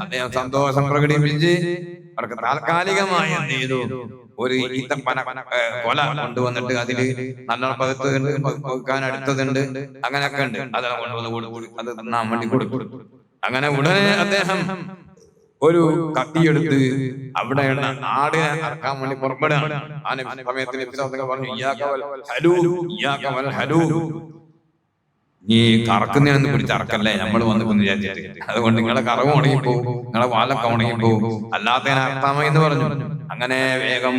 അദ്ദേഹം സന്തോഷം പ്രകടിപ്പിച്ച് അവർക്ക് താൽക്കാലികമായി എന്ത് ചെയ്തു, ഒരു ഈത്തപ്പന കൊല കൊണ്ടുവന്നിട്ട് അതില് നല്ല പകുത്തുണ്ട്, പകുക്കാൻ അടുത്തതുണ്ട്, അങ്ങനെയൊക്കെ ഉണ്ട്. അതെല്ലാം കൊണ്ടുവന്ന് അത് തിന്നാൻ വേണ്ടി കൊടുത്തു. അങ്ങനെ ഉടനെ അദ്ദേഹം ഒരു കത്തിയെടുത്ത് അവിടെയുള്ള ആടിനെ അറക്കാൻ വേണ്ടി പുറപ്പെടുകയാണ്. ആ സമയത്തിന് പറഞ്ഞു, നീ കറക്കുന്നതിനൊന്നും പിടിച്ച് അറക്കല്ലേ, നമ്മൾ വന്നിപ്പൊന്ന് വിചാരിച്ചിട്ട്, അതുകൊണ്ട് നിങ്ങളെ കറവ് ഉണങ്ങിപ്പോവും, നിങ്ങളെ വാലൊക്കെ ഉണങ്ങിപ്പോവും, അല്ലാത്തതിനെ അറത്താമോ എന്ന് പറഞ്ഞു. അങ്ങനെ വേഗം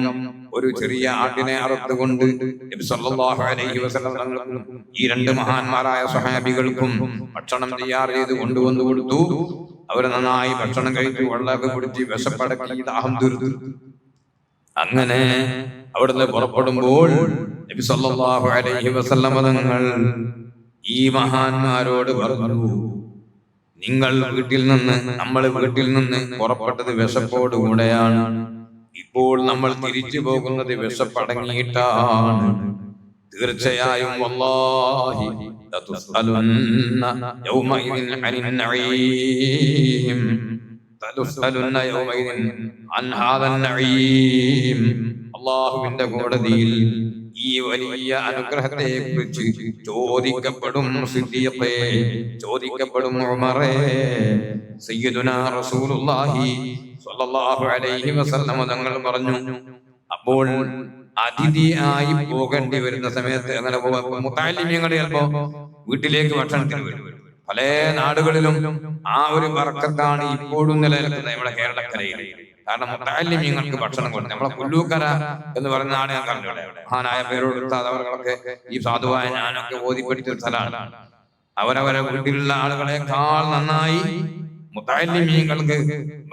ഒരു ചെറിയ ആട്ടിനെ അറുത്തുകൊണ്ട് നബി സല്ലല്ലാഹു അലൈഹി വസല്ലം ഈ രണ്ട് മഹാന്മാരായ സ്വഹാബികൾക്കും ഭക്ഷണം തയ്യാർ ചെയ്ത് കൊണ്ടുവന്നു കൊടുത്തു. അവര് നന്നായി ഭക്ഷണം കഴിച്ചു, വെള്ളമൊക്കെ കുടിച്ച് വിശപ്പടക്കി ദാഹം തീർത്തു. അങ്ങനെ അവിടുന്ന് പുറപ്പെടുമ്പോൾ നബി സല്ലല്ലാഹു അലൈഹി വസല്ലം തങ്ങൾ ഈ മഹാന്മാരോട് പറഞ്ഞു, നമ്മൾ വീട്ടിൽ നിന്ന് പുറപ്പെട്ടത് വിശപ്പോടുകൂടെയാണ്. ഇപ്പോൾ നമ്മൾ തിരിച്ചു പോകുന്നത് വിശപ്പടങ്ങിയിട്ടാണ്. തീർച്ചയായും വല്ലാഹി ലതുസ്അലുന്ന യൗമഇദിൻ അനിൻ നഈം, തതുസ്അലുന്ന യൗമഇദിൻ അൻ ഹാദൻ നഈം. അല്ലാഹുവിന്റെ കോടതിയിൽ ഈ വലിയ അനുഗ്രഹത്തെ കുറിച്ച് ചോദിക്കപ്പെടും സിദ്ദീഖേ, ചോദിക്കപ്പെടും ഉമറേ. സയ്യിദുനാ റസൂലുള്ളാഹി സ്വല്ലല്ലാഹു അലൈഹി വസല്ലം തങ്ങൾ പറഞ്ഞു, അപ്പോൾ അതിഥിയായി പോകേണ്ടി വരുന്ന സമയത്ത് അങ്ങനെ മുതഅല്ലിമീങ്ങൾ ചിലപ്പോ വീട്ടിലേക്ക് ഭക്ഷണത്തിന് വരും. പല നാടുകളിലും ആ ഒരു ബർക്കത്താണ് ഇപ്പോഴും നിലനിൽക്കുന്നത് നമ്മുടെ കേരളക്കരയിൽ. കാരണം മുതഅല്ലിമീങ്ങൾക്ക് ഭക്ഷണം കൊടുക്കും. നമ്മളെ പുല്ലൂക്കര എന്ന് പറയുന്ന നാട് ഞാൻ കണ്ടു. മഹാനായ പേരോട് അവർക്ക് ഈ സാധുവായ ഞാനൊക്കെ ഓതിപ്പടിച്ച സ്ഥലമാണ്. അവരവരെ വീട്ടിലുള്ള ആളുകളെക്കാൾ നന്നായി മുതഅല്ലിമീങ്ങൾക്ക്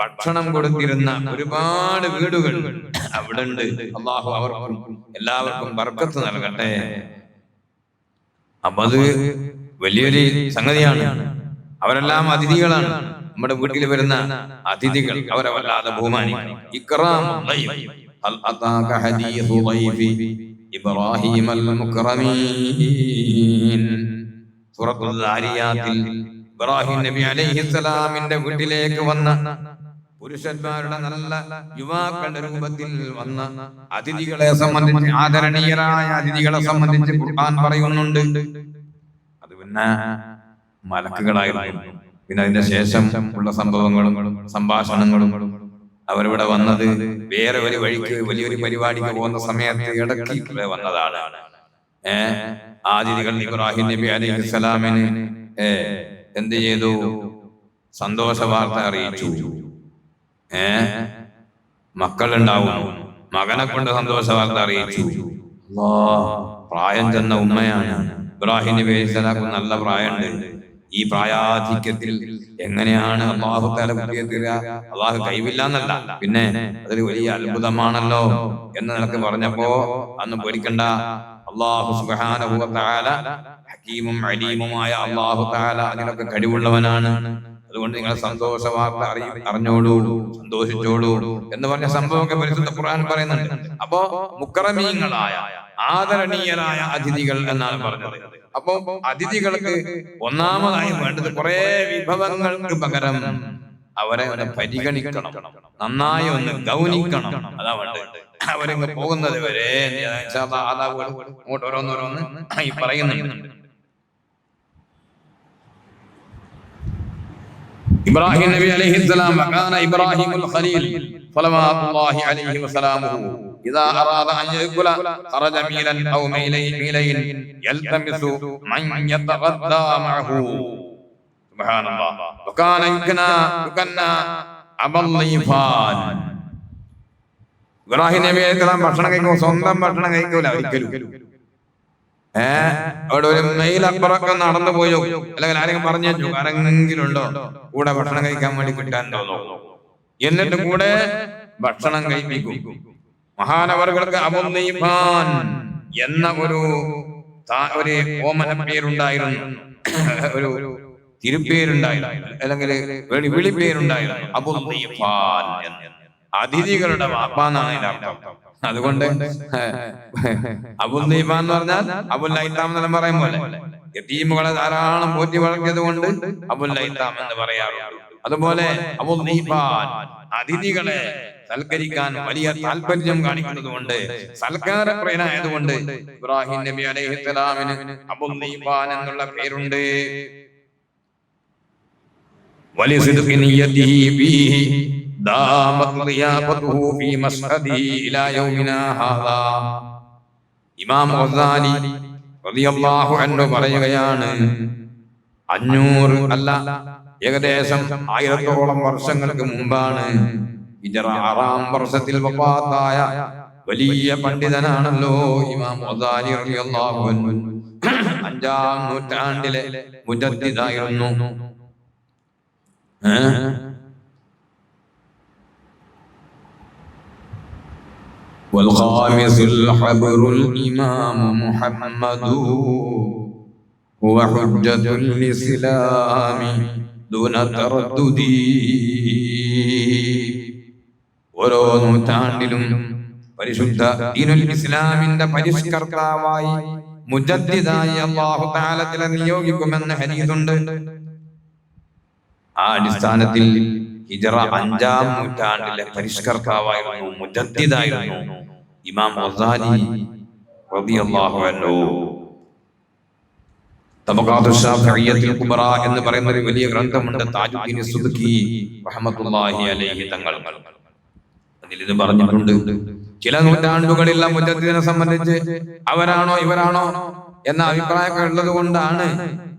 ഭക്ഷണം കൊടുത്തിരുന്ന ഒരുപാട് വീടുകൾ അവിടെ ഉണ്ട്. അല്ലാഹു അവർക്കും എല്ലാവർക്കും ബർക്കത്ത് നൽകട്ടെ. അപ്പൊ അത് വലിയൊരു സംഗതിയാണ്. അവരെല്ലാം അതിഥികളാണ്. നമ്മുടെ വീട്ടിൽ വരുന്ന അതിഥികൾ അവരെ വല്ലാതെ ബഹുമാനിക്കണം. ഹൽ അതാക ഹദീസു ളൈഫി ഇബ്രാഹീമൽ മുക്രമീൻ. സൂറത്തുൽ ദാരിയാത്തിൽ ഇബ്രാഹിം നബി അലൈഹിസ്സലാമിന്റെ വീട്ടിലേക്ക് വന്ന പുരുഷന്മാരുടെ നല്ല യുവാക്കളുടെ രൂപത്തിൽ വന്ന അതിഥികളെ സംബന്ധിച്ച്, ആദരണീയരായ അതിഥികളെ സംബന്ധിച്ച് ഖുർആൻ പറയുന്നുണ്ട്. അത് പിന്നെ മലക്കുകളായിരുന്നു. പിന്നെ അതിന്റെ ശേഷം ഉള്ള സംഭവങ്ങളും സംഭാഷണങ്ങളും. അവരിവിടെ വന്നത് വേറെ ഒരു വഴിക്ക് വലിയൊരു പരിപാടിക്ക് പോകുന്ന സമയത്ത് ഇടയ്ക്ക് വന്നതാണ്. അതിഥികൾ ഇബ്രാഹിം നബി അലൈഹിസ്സലാമിന് എന്ത് ചെയ്തു? സന്തോഷ വാർത്ത അറിയിച്ചു. മക്കളുണ്ടാവും, മകനെ കൊണ്ട് സന്തോഷ വാർത്ത അറിയിച്ചു. പ്രായം ചെന്ന ഉമ്മയാണ്. ഇബ്രാഹിം നബി അലൈഹി സ്വലാം നല്ല പ്രായമുണ്ട്. ഈ പ്രായാധിക്യത്തിൽ എങ്ങനെയാണ് അള്ളാഹു തആല കുട്ടിയെ തരിക? അള്ളാഹു കൈവില്ല എന്നല്ല, പിന്നെ അതൊരു വലിയ അത്ഭുതമാണല്ലോ എന്ന് നിനക്ക് പറഞ്ഞപ്പോ അന്ന് പേടിക്കണ്ട. അള്ളാഹു സുബ്ഹാനഹു വ തആല ഹകീമും അലീമുമായ അള്ളാഹു തആല അതിനൊക്കെ കഴിവുള്ളവനാണ്. അതുകൊണ്ട് നിങ്ങൾ സന്തോഷ വാർത്ത അറിഞ്ഞോളൂ, സന്തോഷിച്ചോളൂ എന്ന് പറഞ്ഞ സംഭവമൊക്കെ പരിശുദ്ധ ഖുർആൻ പറയുന്നുണ്ട്. അപ്പോ മുക്കറമീങ്ങളായ ആദരണീയരായ അതിഥികൾ എന്നാണ് പറഞ്ഞത്. അപ്പൊ അതിഥികൾക്ക് ഒന്നാമതായി വേണ്ടത് കുറെ വിഭവങ്ങൾക്ക് പകരം അവരെ ഒന്ന് പരിഗണിക്കണം, നന്നായി ഒന്ന് ഗൗനിക്കണം. അതാ വേണ്ടത്. അവരങ്ങ് പോകുന്നത് വരെ അങ്ങോട്ട് ഓരോന്നോരോന്ന് ഈ പറയുന്നുണ്ട്. ഇബ്രാഹിം നബി അലൈഹിസ്സലാം വകാന ഇബ്രാഹിമുൽ ഖലീൽ സ്വല്ലല്ലാഹു അലൈഹി വസല്ലം إذا أراد أن يأكل خرج ميلا أو ميلين يلتمس من يتغدى معه. سبحان الله. وكان يكنى أبا الضيفان. ഇബ്രാഹിം നബി അലൈഹി സ്വലാം ഭക്ഷണം കഴിക്കുമ്പോൾ സ്വന്തം ഭക്ഷണം കഴിക്കൂല ഒരിക്കലും. അവിടെ ഒരു മെയിൽ അപ്പുറമൊക്കെ നടന്നു പോയോ, അല്ലെങ്കിൽ ആരെങ്കിലും പറഞ്ഞു ആരെങ്കിലും ഉണ്ടോ കൂടെ ഭക്ഷണം കഴിക്കാൻ വേണ്ടി കിട്ടാൻ തോന്നുന്നു, എന്നിട്ട് കൂടെ ഭക്ഷണം കഴിപ്പിക്കും. മഹാനവറുകൾക്ക് അബുൽ ദീഫാൻ എന്ന ഒരു ഓമന പേരുണ്ടായിരുന്നു, ഒരു തിരുപ്പേരുണ്ടായിരുന്നു, അല്ലെങ്കിൽ വിളിപ്പേരുണ്ടായിരുന്നു. അബുൽ ദീഫാൻ എന്ന്, അതിഥികളുടെ വാപ്പാന്നാണ് അതിന്റെ അർത്ഥം. അതുകൊണ്ട് അബുൽ ദീഫാൻ എന്ന് പറഞ്ഞാൽ അബുൽ ലൈത്താം എന്ന് പറയും പോലെ യതീമുകളെ ധാരാളം പോറ്റി വളർത്തിയത് കൊണ്ട് അബുൽ ലൈത്താം എന്ന് പറയാറുണ്ട്. അതുപോലെ അബുൽ ദീഫാൻ അതിഥികളെ സൽക്കരിക്കാൻ വലിയ താല്പര്യം കാണിക്കുന്നത് കൊണ്ട്, സൽക്കാരപ്രിയനായതുകൊണ്ട് ഇബ്രാഹിം നബി അലൈഹിസ്സലാമിന് അബുൽ ദീഫാൻ എന്നുള്ള പേരുണ്ട്. വലിസിദ്ഖി നിയ്യതിഹി ഫീഹി ദാമത് റിയാബതുഹു ഫീ മസ്ഹദിഹി ഇലാ യൗമിനാ ഹാദാ. ഇമാം ഗസാലി റളിയല്ലാഹു അൻഹു പറയുകയാണ്, 500 അല്ല ഏകദേശം 1000ഓളം വർഷങ്ങൾക്ക് മുമ്പാണ് ഹിജ്റ 6-ാം വർഷത്തിൽ വഫാത്തായ വലിയ പണ്ഡിതനാണല്ലോ ഇമാം ഗസാലി റളിയല്ലാഹു അൻഹു. 5-ാം നൂറ്റാണ്ടിലെ മുജദ്ദിദായിരുന്നു. والخامس الحبر الإمام محمد هو حجة الإسلام دون تردد. ഓരോ നൂറ്റാണ്ടിലും പരിശുദ്ധ ദീനുൽ ഇസ്ലാമിന്റെ പരിഷ്കർത്താവായി മുജദ്ദിദായി അല്ലാഹു തആല നിയോഗിക്കുമെന്ന് ഹദീസുണ്ട്. ആ അടിസ്ഥാനത്തിൽ ഹിജ്റ 5-ാം നൂറ്റാണ്ടിലെ പരിഷ്കർത്താവായിരുന്നു, മുജദ്ദിദായിരുന്നു ഇമാം ഗസാലി റളിയല്ലാഹു അൻഹു. തബഖാത്തുൽ ശാഫിഇയ്യത്തുൽ കുബ്ര എന്ന് പറയുന്ന ഒരു വലിയ ഗ്രന്ഥമുണ്ട്, താജുദ്ദീൻ സുബ്കി റഹ്മത്തുള്ളാഹി അലൈഹി തങ്ങൾ. അതിൽ ഇത് പറഞ്ഞിട്ടുണ്ട്, ചില നൂറ്റാണ്ടുകളിലെ മുജദ്ദിദിനെ സംബന്ധിച്ച് അവരാണോ ഇവരാണോ എന്ന അഭിപ്രായമൊക്കെ ഉള്ളത് കൊണ്ടാണ്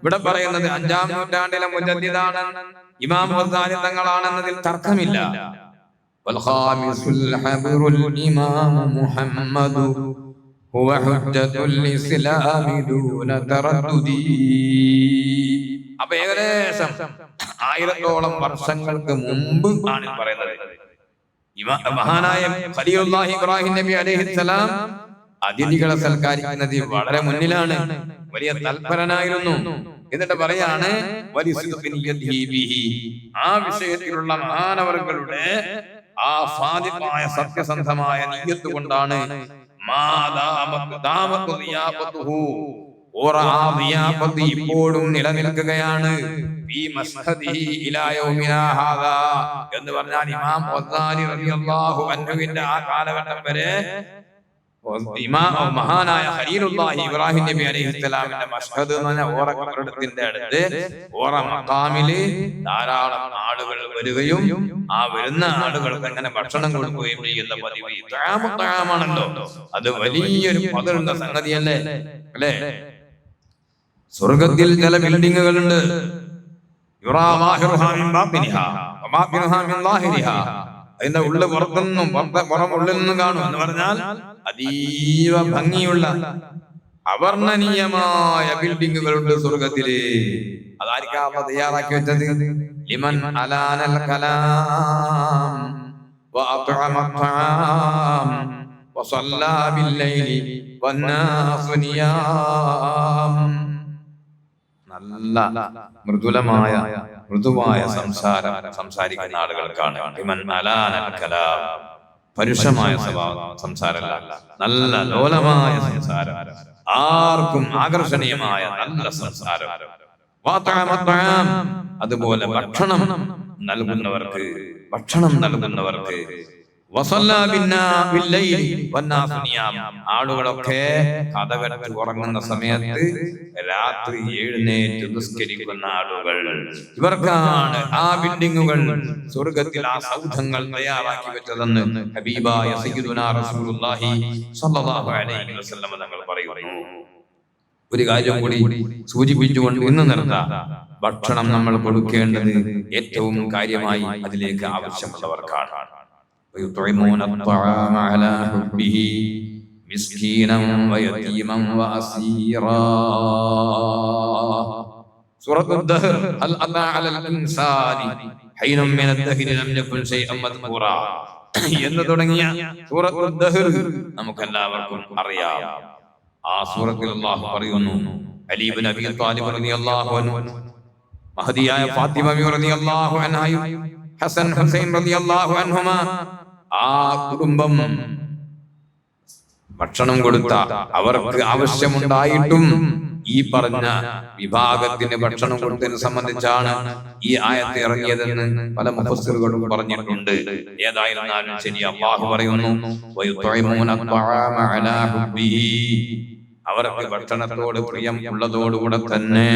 ഇവിടെ പറയുന്നത് 5-ാം നൂറ്റാണ്ടിലെ മുജദ്ദിദാണ് ഇമാം ഗസാലി തങ്ങളാണെന്നതിൽ തർക്കമില്ല. വൽഖാമിസുൽ ഹബ്റുൽ ഇമാം മുഹമ്മദ് ഹുവ ഹുജ്ജത്തുൽ ഇസ്ലാമി ദൂന തറദ്ദുദി. അപ്പോൾ ഏകദേശം 1000ഓളം വർഷങ്ങൾക്ക് മുമ്പ് ആണ് പറയുന്നത്. മഹാനായ ഖലീലുല്ലാഹി ഇബ്രാഹിം നബി അലൈഹിസ്സലാം അതിഥികളെ സൽക്കരിക്കുന്നതിൽ വളരെ മുന്നിലാണ്, വലിയ തൽപരനായിരുന്നു. എന്നിട്ട് പറയാണ്, ആ വിഷയത്തിലുള്ള മഹാനവറുകളുടെ ആ സാദിഖായ സത്യസന്ധമായ നിയ്യത്ത് കൊണ്ടാണ് ഇപ്പോഴും നിലനിൽക്കുകയാണ് എന്ന് പറഞ്ഞാൽ ഇമാം ഗസാലി റളിയല്ലാഹു അൻഹുവിന്റെ ആ കാലഘട്ടം വരെ മഹാനായ ഖലീലുല്ലാഹി ഇബ്രാഹിം നബി അലൈഹിസ്സലാമിന്റെ മസ്ഹദ് എന്ന് പറഞ്ഞ ഓറ കബറിടത്തിന്റെ അടുത്ത് ഓറ മഖാമില് ധാരാളം ആളുകൾ വരികയും ആ വരുന്ന ആളുകൾക്ക് അങ്ങനെ ഭക്ഷണം കൊടുക്കുകയും ചെയ്യുന്ന പതിവ് ഇതാണല്ലോ. അത് വലിയൊരു പതിരുന്ന സംഗതിയല്ലേ, അല്ലേ? സ്വർഗത്തിൽ ചില ബിൽഡിങ്ങുകളുണ്ട്, യുറാ ളാഹിറുഹാ മിൻ ബാത്തിനിഹാ വബാത്തിനുഹാ മിൻ ളാഹിരിഹാ. അതിന്റെ ഉള്ളിൽ പുറത്തൊന്നും പുറം ഉള്ളിൽ നിന്നും കാണും എന്ന് പറഞ്ഞാൽ അതീവ ഭംഗിയുള്ള അവർണ്ണനീയമായ ബിൽഡിങ്ങുകളുണ്ട് സ്വർഗത്തില്. അതായിരിക്കാം തയ്യാറാക്കി വെച്ചത്. ലിമൻ അലാനൽ കലാം വഅത്അമ അത്'ആം വസല്ലാ ബില്ലൈലി വന്നാസു നിയാം. നല്ല മൃദുവായ സംസാരിക്കുന്ന ആളുകൾക്കാണ് ലിമൻ അലാനൽ കലാം. പരുഷമായ സംസാരമല്ല, നല്ല ലോലമായ സംസാരം, ആർക്കും ആകർഷണീയമായ നല്ല സംസാരം. അതുപോലെ ഭക്ഷണം നൽകുന്നവർക്ക് ആളുകളൊക്കെ കഥകടച്ച് ഉറങ്ങുന്ന സമയത്ത് രാത്രി എഴുന്നേറ്റ് നിസ്കരിക്കുന്ന ആളുകൾ, ഇവർക്കാണ് ആ ബിൽഡിങ്ങുകൾ, സ്വർഗത്തിൽ ആ സൗധങ്ങൾ തയ്യാറാക്കി വെച്ചതെന്ന് ഹബീബായ സയ്യിദുനാ റസൂലുള്ളാഹി സ്വല്ലല്ലാഹു അലൈഹി വസല്ലം തങ്ങൾ പറയുന്നു. ഒരു കാര്യം കൂടി സൂചിപ്പിച്ചുകൊണ്ട് ഇന്ന് നിർത്താം. ഭക്ഷണം നമ്മൾ കൊടുക്കേണ്ടത് ഏറ്റവും കാര്യമായി അതിലേക്ക് ആവശ്യമുള്ളവർക്കാണ്. ويطعمون الطعام على حبه مسكينا ويتيما وأسيرا. سورة الدهر هل أتى على الإنسان حين من الدهر لم يكن شيئا مذكورا എന്ന് തുടങ്ങിയ സൂറത്തുൽ ദഹർ നമുക്കെല്ലാവർക്കും അറിയാം. ആ സൂറത്തിൽ അല്ലാഹു പറയുന്നു, അലി ഇബ്നു അബീ ത്വാലിബ് റളിയല്ലാഹു അൻഹു, മഹദിയായ ഫാത്തിമ റളിയല്ലാഹു അൻഹയും ഹസൻ ഹുസൈൻ റളിയല്ലാഹു അൻഹുമാ, ആ കുടുംബം ഭക്ഷണം കൊടുത്ത അവർക്ക് ആവശ്യമുണ്ടായിട്ടും ഈ പറഞ്ഞ വിഭാഗത്തിന് ഭക്ഷണം കൊടുത്തതിനെ സംബന്ധിച്ചാണ് ഈ ആയത്ത് ഇറങ്ങിയതെന്ന് പല മുഫസ്സിറുകളും പറഞ്ഞിട്ടുണ്ട്. ഏതായിരുന്നാലും ശരി, അല്ലാഹു പറയുന്നു വയുത്ഇമൂന അത്'ആമ അലാ ഹുബ്ബിഹി, അവർക്ക് ഭക്ഷണത്തോട് പ്രിയം ഉള്ളതോടുകൂടെ തന്നെ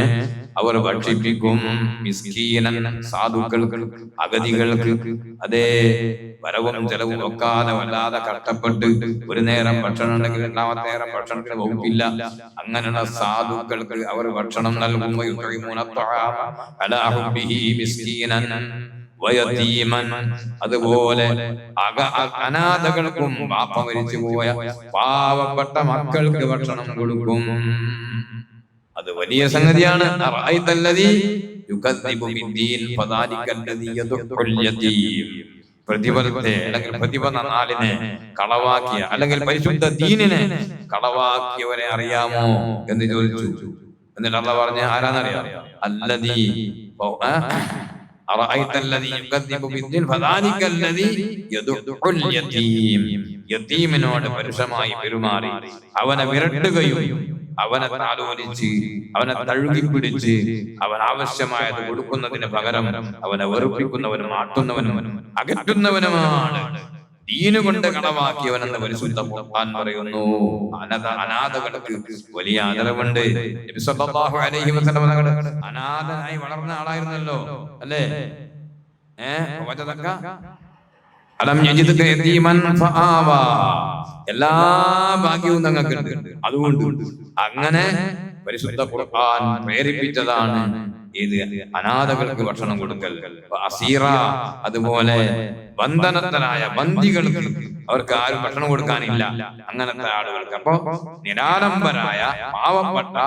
അവർ ഭക്ഷിപ്പിക്കും. മിസ്കീനൻ, സാധുക്കൾക്ക്, അഗതികൾക്ക്, അതേ വരവും ചെലവും വെക്കാതെ വല്ലാതെ കഷ്ടപ്പെട്ട് ഒരു നേരം ഭക്ഷണം ഉണ്ടെങ്കിൽ രണ്ടാമത്തെ നേരം ഭക്ഷണത്തിന് വകുപ്പില്ല, അങ്ങനെയുള്ള സാധുക്കൾക്ക് അവർ ഭക്ഷണം നൽകും. അതുപോലെ അനാഥകൾക്കും വാപ്പ മരിച്ചുപോയ പാവപ്പെട്ട മക്കൾക്ക് ഭക്ഷണം കൊടുക്കും. അത് വലിയ സംഗതിയാണ്. പ്രതിഫലത്തെ അല്ലെങ്കിൽ പ്രതിഫല നാളിനെ കളവാക്കിയ അല്ലെങ്കിൽ പരിശുദ്ധ ദീനിനെ കളവാക്കിയവരെ അറിയാമോ എന്ന് ചോദിച്ചു. എന്നിട്ട് അല്ലാഹു പറഞ്ഞ ആരാന്നറിയാം? അല്ലദീ യതീമിനോട് പരുഷമായി പെരുമാറി അവനെ വിരട്ടുകയും അവനെ താലോലിച്ച് അവനെ തഴുകിപ്പിടിച്ച് അവൻ ആവശ്യമായത് കൊടുക്കുന്നതിന് പകരം അവനെ വെറുപ്പിക്കുന്നവനും ആട്ടുന്നവനും അകറ്റുന്നവനുമാണ് ദീനുകൊണ്ട് കളവാക്കിയവനെന്ന് പരിശുദ്ധ ഖുർആൻ പറയുന്നു. അനാഥകൾക്ക് വലിയ ആദരവുണ്ട്. നബി സല്ലല്ലാഹു അലൈഹി വസല്ലം അനാഥനായി വളർന്ന ആളായിരുന്നല്ലോ, അല്ലേ? അലം യജിദ്ക യതീമൻ ഫആവാ, എല്ലാ ഭാഗ്യവും ഞങ്ങൾക്കുണ്ട്. അതുകൊണ്ട് അങ്ങനെ പരിശുദ്ധ ഖുർആൻ പ്രേരിപ്പിച്ചതാണ് ഇത് അനാഥകൾക്ക് ഭക്ഷണം കൊടുക്കൽ. അസീറ, അതുപോലെ ബന്ധനസ്ഥരായ ബന്ദികൾക്ക്, അവർക്ക് ആരും ഭക്ഷണം കൊടുക്കാനില്ല, അങ്ങനത്തെ ആളുകൾക്ക്. അപ്പോ നിരാലംബരായ പാവപ്പെട്ട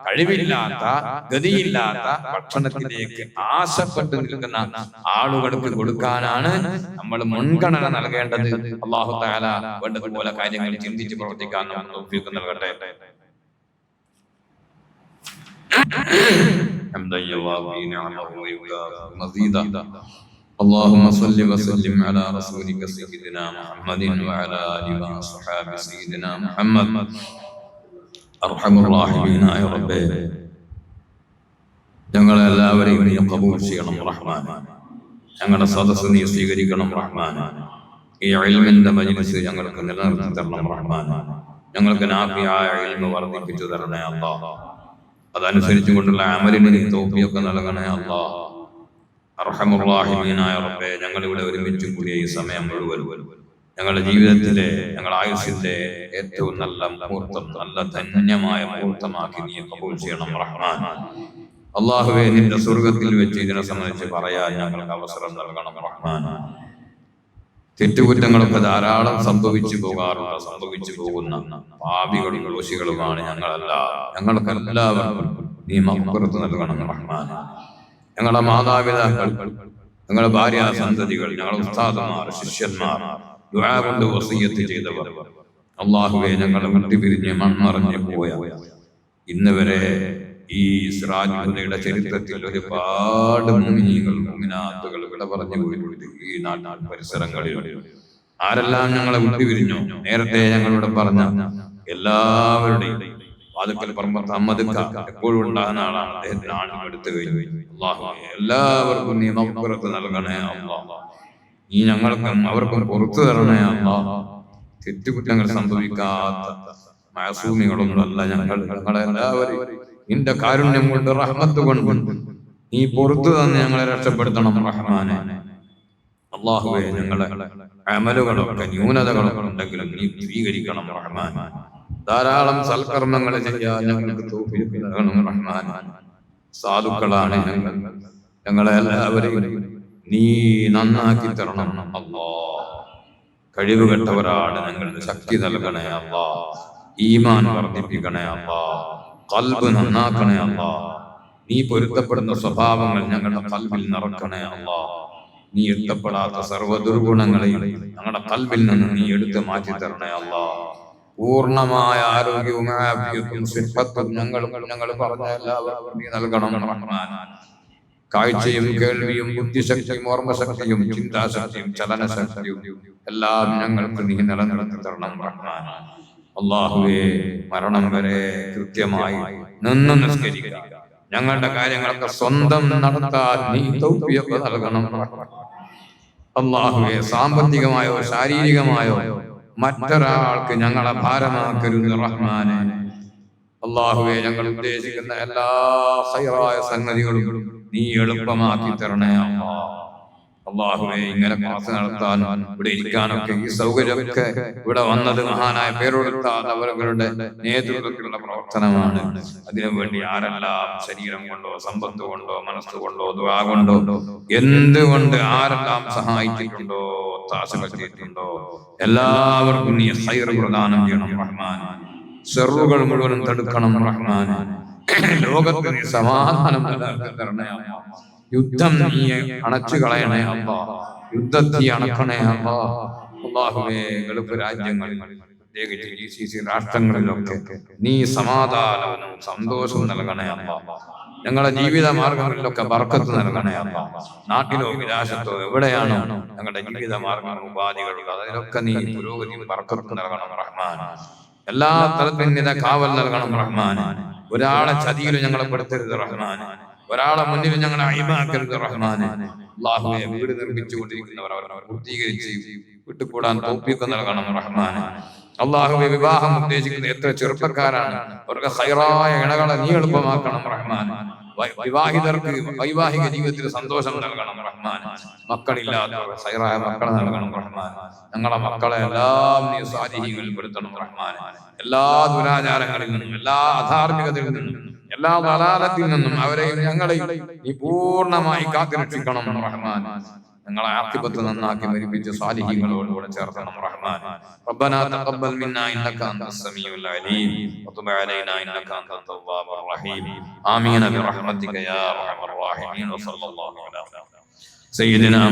കഴിവില്ലാത്ത ഗതിയില്ലാത്ത ഭക്ഷണത്തിലേക്ക് ആശപ്പെട്ട് നിൽക്കുന്ന ആളുകൾക്ക് കൊടുക്കാനാണ് നമ്മൾ മുൻഗണന നൽകേണ്ടത്. അല്ലാഹു തആല വേണ്ടതുപോലെ കാര്യങ്ങൾ ചിന്തിച്ച് പ്രവർത്തിക്കാൻ നമുക്ക് തൗഫീഖ് നൽകട്ടെ. حمدا يوافي نعمه ويكافئ مزيدا. اللهم صل وسلم على رسولك سيدنا محمد وعلى آله وصحبه سيدنا محمد. أرحم الراحمين يا رب, ഞങ്ങളെ എല്ലാവരെയും നീ ഖബൂൽ ചെയ്യണം റഹ്മാൻ. ഞങ്ങളുടെ സദസ്സ് നീ സ്വീകരിക്കണം റഹ്മാൻ. ഈ ഇൽമിന്റെ മജ്ലിസ് ഞങ്ങൾക്ക് നിലനിർത്തി തരണം റഹ്മാൻ. ഞങ്ങൾക്ക് നാഫിയായ ഇൽമ് വർദ്ധിപ്പിച്ചു തരണേ അല്ലാഹ്. അതനുസരിച്ചു കൊണ്ടുള്ള അമലിന് നീ തൗഫീഖ് നൽകണേ അല്ലാഹ്. അർഹമുർ റഹീമീനായ റബ്ബേ, ഞങ്ങൾ ഇവിടെ ഒരുമിച്ച് കൂടിയ ഈ സമയം മുഴുവൻ ഞങ്ങളുടെ ജീവിതത്തിലെ, ഞങ്ങളുടെ ആയുസ്സിന്റെ ഏറ്റവും നല്ല മുഹൂർത്തം, നല്ല ധന്യമായ മുഹൂർത്തമാക്കി നീ ഖബൂൽ ചെയ്യണം റഹ്മാൻ. അള്ളാഹുവേ നിന്റെ സ്വർഗത്തിൽ വെച്ച് ഇതിനെ സംബന്ധിച്ച് പറയാൻ ഞങ്ങൾക്ക് അവസരം നൽകണം റഹ്മാൻ. തെറ്റുകുറ്റങ്ങളൊക്കെ ധാരാളം സംഭവിച്ചു പോകുന്ന പാപികളും ദോഷികളുമാണ് ഞങ്ങൾക്ക് എല്ലാവർക്കും നീ മഗ്ഫിറത്ത് നൽകണം റഹ്മാൻ. ഞങ്ങളുടെ മാതാപിതാക്കൾ, ഞങ്ങളുടെ ഭാര്യ സന്തതികൾ, ഞങ്ങളുടെ ഉസ്താദുമാർ, ശിഷ്യന്മാർ, ദുആ കൊണ്ട് വസിയ്യത്ത് ചെയ്തവർ, അള്ളാഹുവേ ഞങ്ങളെ വിട്ടുപിരിഞ്ഞ് മൺമറഞ്ഞു പോയ ഇന്ന് വരെ ഈ സിറാജ് ഹുദയുടെ ചരിത്രത്തിൽ ഒരുപാട് മുഅ്മിനീങ്ങൾ മുഅ്മിനാത്തുകൾ വിട പറഞ്ഞു പോയിട്ടുണ്ട്. ഈ നാട്ടിൽ പരിസരങ്ങളിൽ ആരെല്ലാം ഞങ്ങളെ വിട്ടുപിരിഞ്ഞു, നേരത്തെ ഞങ്ങളോട് പറഞ്ഞ എല്ലാവരുടെയും വാതുക്കൽ പറമ്പത്ത് അഹമ്മദ് എപ്പോഴും ഉണ്ടാകുന്ന ആളാണ്. അദ്ദേഹത്തിന് ആളുകൾ എടുത്തു കഴിഞ്ഞു. അല്ലാഹുവേ എല്ലാവർക്കും നീ മഗ്ഫിറത്ത് നൽകണേ അല്ലാഹ്. നീ ഞങ്ങൾക്കും അവർക്കും പുറത്തു തരണേ അല്ലാഹ്. തെറ്റുകുറ്റങ്ങൾ സംഭവിക്കാത്ത മഅസൂമികളൊന്നുമല്ല ഞങ്ങളെ എല്ലാവരും നിന്റെ കാരുണ്യം കൊണ്ട് റഹ്മത്ത് കൊണ്ട് നീ പുറത്തു തന്ന് ഞങ്ങളെ രക്ഷപ്പെടുത്തണം റഹ്മാനെ. അല്ലാഹുവേ ഞങ്ങളെ അമലുകളൊക്കെ ന്യൂനതകളൊക്കെ ഉണ്ടെങ്കിലും നീ സ്വീകരിക്കണം റഹ്മാൻ. ധാരാളം സൽക്കർമ്മങ്ങൾ ചെയ്യാൻ ഞങ്ങൾക്ക് തൗഫീഖ് നൽകണം റഹ്മാൻ. സാധുക്കളാണ് ഞങ്ങളെ എല്ലാവരെയും നീ നന്നാക്കി തരണം അല്ലാഹ്. കഴിവുകെട്ടവരാണ് ഞങ്ങൾക്ക് ശക്തി നൽകണേ അല്ലാഹ്. ഈമാൻ വർദ്ധിപ്പിക്കണേ അല്ലാഹ്. ഖൽബ് നന്നാക്കണേ അല്ലാഹ്. നീ പൊരുത്തപ്പെടുന്ന സ്വഭാവങ്ങൾ ഞങ്ങളുടെ ഖൽബിൽ നിറക്കണേ അല്ലാഹ്. നീ ഇഷ്ടപ്പെടാത്ത സർവ്വ ദുർഗുണങ്ങളെയും ഞങ്ങളുടെ ഖൽബിൽ നിന്ന് നീ എടുത്തു മാറ്റി തരണേ അല്ലാഹ്. പൂർണ്ണമായ ആരോഗ്യവും ആഫിയത്തും സിഹത്തും ഞങ്ങൾ പറഞ്ഞ എല്ലാവർക്കും നീ നൽകണം റഹ്മാൻ. കാഴ്ചയും കേൾവിയും ബുദ്ധിശക്തിയും ഓർമ്മശക്തിയും ചിന്താശക്തിയും ചലനശക്തിയും എല്ലാം ഞങ്ങൾക്ക് നീ നിലനിർത്തി തരണം റഹ്മാൻ. അല്ലാഹുവേ മരണം വരെ കൃത്യമായി നിന്ന് നിസ്കരിക്കുക, ഞങ്ങളുടെ കാര്യങ്ങളൊക്കെ സ്വന്തം നടത്താൻ നീ തൗഫീഖ് നൽകണം റഹ്മാൻ. അല്ലാഹുവേ സാമ്പത്തികമായോ ശാരീരികമായോ മറ്റൊരാൾക്ക് ഞങ്ങളെ ഭാരമാക്കരുത് റഹ്മാനെ. അല്ലാഹുവേ ഞങ്ങൾ ഉദ്ദേശിക്കുന്ന എല്ലാ ഖൈറായ സംഗതികളും നീ എളുപ്പമാക്കി തരണേ അല്ലാഹ്. അല്ലാഹുവേ ഇങ്ങനെ ക്ലാസ് നടത്താൻ ഇവിടെ ഇരിക്കാനൊക്കെ ഈ സൗകര്യമൊക്കെ ഇവിടെ വന്നത് മഹാനായ പേരെടുത്താൽ അവരുടെ നേതൃത്വത്തിലുള്ള പ്രവർത്തനമാണ്. അതിനുവേണ്ടി ആരെല്ലാം ശരീരം കൊണ്ടോ സമ്പത്ത് കൊണ്ടോ മനസ്സുകൊണ്ടോ ദുആ കൊണ്ടോ എന്തുകൊണ്ട് ആരെല്ലാം സഹായിച്ചിട്ടുണ്ടോ താശപറ്റിയിട്ടുണ്ടോ എല്ലാവർക്കും നീ ഖൈർ പ്രദാനം ചെയ്യണം റഹ്മാൻ. ശർറുകൾ മുഴുവനും തടുക്കണം റഹ്മാൻ. ലോകത്ത് നീ സമാധാനം തരണേ അല്ലാഹ്. യുദ്ധം നീ അണച്ചു കളയണേ അല്ലാഹ്. യുദ്ധത്തെ അണക്കണേ അല്ലാഹ്. അല്ലാഹുവേ ഗൾഫ് രാജ്യങ്ങളിൽ പ്രത്യേകിച്ച് GCC രാഷ്ട്രങ്ങളിലൊക്കെ നീ സമാധാനവും സന്തോഷവും നൽകണേ അല്ലാഹ്. ഞങ്ങളുടെ ജീവിത മാർഗങ്ങളിലൊക്കെ ബർക്കത്ത് നൽകണേ അല്ലാഹ്. നാട്ടിലോ വിദേശത്തോ എവിടെയാണോ ഞങ്ങളുടെ ജീവിത മാർഗങ്ങളും ഉപാധികളും അതിലൊക്കെ നീ പുരോഗതിയും ബർക്കത്തും നൽകണം റഹ്മാൻ. എല്ലാ തലത്തിലും നിന്റെ കാവൽ നൽകണം റഹ്മാൻ. ഒരാളെ ചതിയിലും ഞങ്ങളെ പെടുത്തരുത് റഹ്മാൻ. ഒരാളെ മുന്നിൽ ഞങ്ങളെ അഴിമാക്കരുത് റഹ്മാൻ. അല്ലാഹുവേ വീട് നിർമ്മിച്ചുകൊണ്ടിരിക്കുന്നവർ അവർ പൂർത്തീകരിച്ച് വിട്ടുകൂടാൻ തൗഫീഖ് നൽകണം റഹ്മാൻ. അല്ലാഹുവേ വിവാഹം ഉദ്ദേശിക്കുന്ന എത്ര ചെറുപ്പക്കാരാണ്, അവർക്ക് ഖൈറായ ഇണകളെ നീ എളുപ്പമാക്കണം റഹ്മാൻ. വിവാഹിതർക്ക് വൈവാഹിക ജീവിതത്തിൽ സന്തോഷം നൽകണം റഹ്മാൻ. മക്കളില്ലാത്തവർ ഖൈറായ മക്കളെ നൽകണം റഹ്മാൻ. ഞങ്ങളെ മക്കളെ എല്ലാം നീ സാലിഹീങ്ങളിൽ പെടുത്തണം റഹ്മാൻ. എല്ലാ ദുരാചാരങ്ങളിൽ നിന്നും എല്ലാ അധാർമികതയിൽ നിന്നും എല്ലാ ദലാലത്തിൽ നിന്നും അവരെയും ഞങ്ങളെയും നീ പൂർണ്ണമായി കാത്തുരക്ഷിക്കണം റഹ്മാൻ. ഞങ്ങളെ ആഖിബത്ത് നന്നാക്കി മരിപ്പിച്ച് സാലിഹീങ്ങളോടുകൂടെ ചേർക്കണം റഹ്മാൻ. റബ്ബനാ തഖബ്ബൽ മിന്നാ ഇന്നക അൻതസ് സമീഉൽ അലീം വതുബ് അലൈനാ ഇന്നക അൻതത് തവ്വാബുർ റഹീം. ആമീൻ ബിറഹ്മതിക യാ അർഹമർ റഹീമീൻ. വസല്ലല്ലാഹു അലാ സയ്യിദിനാ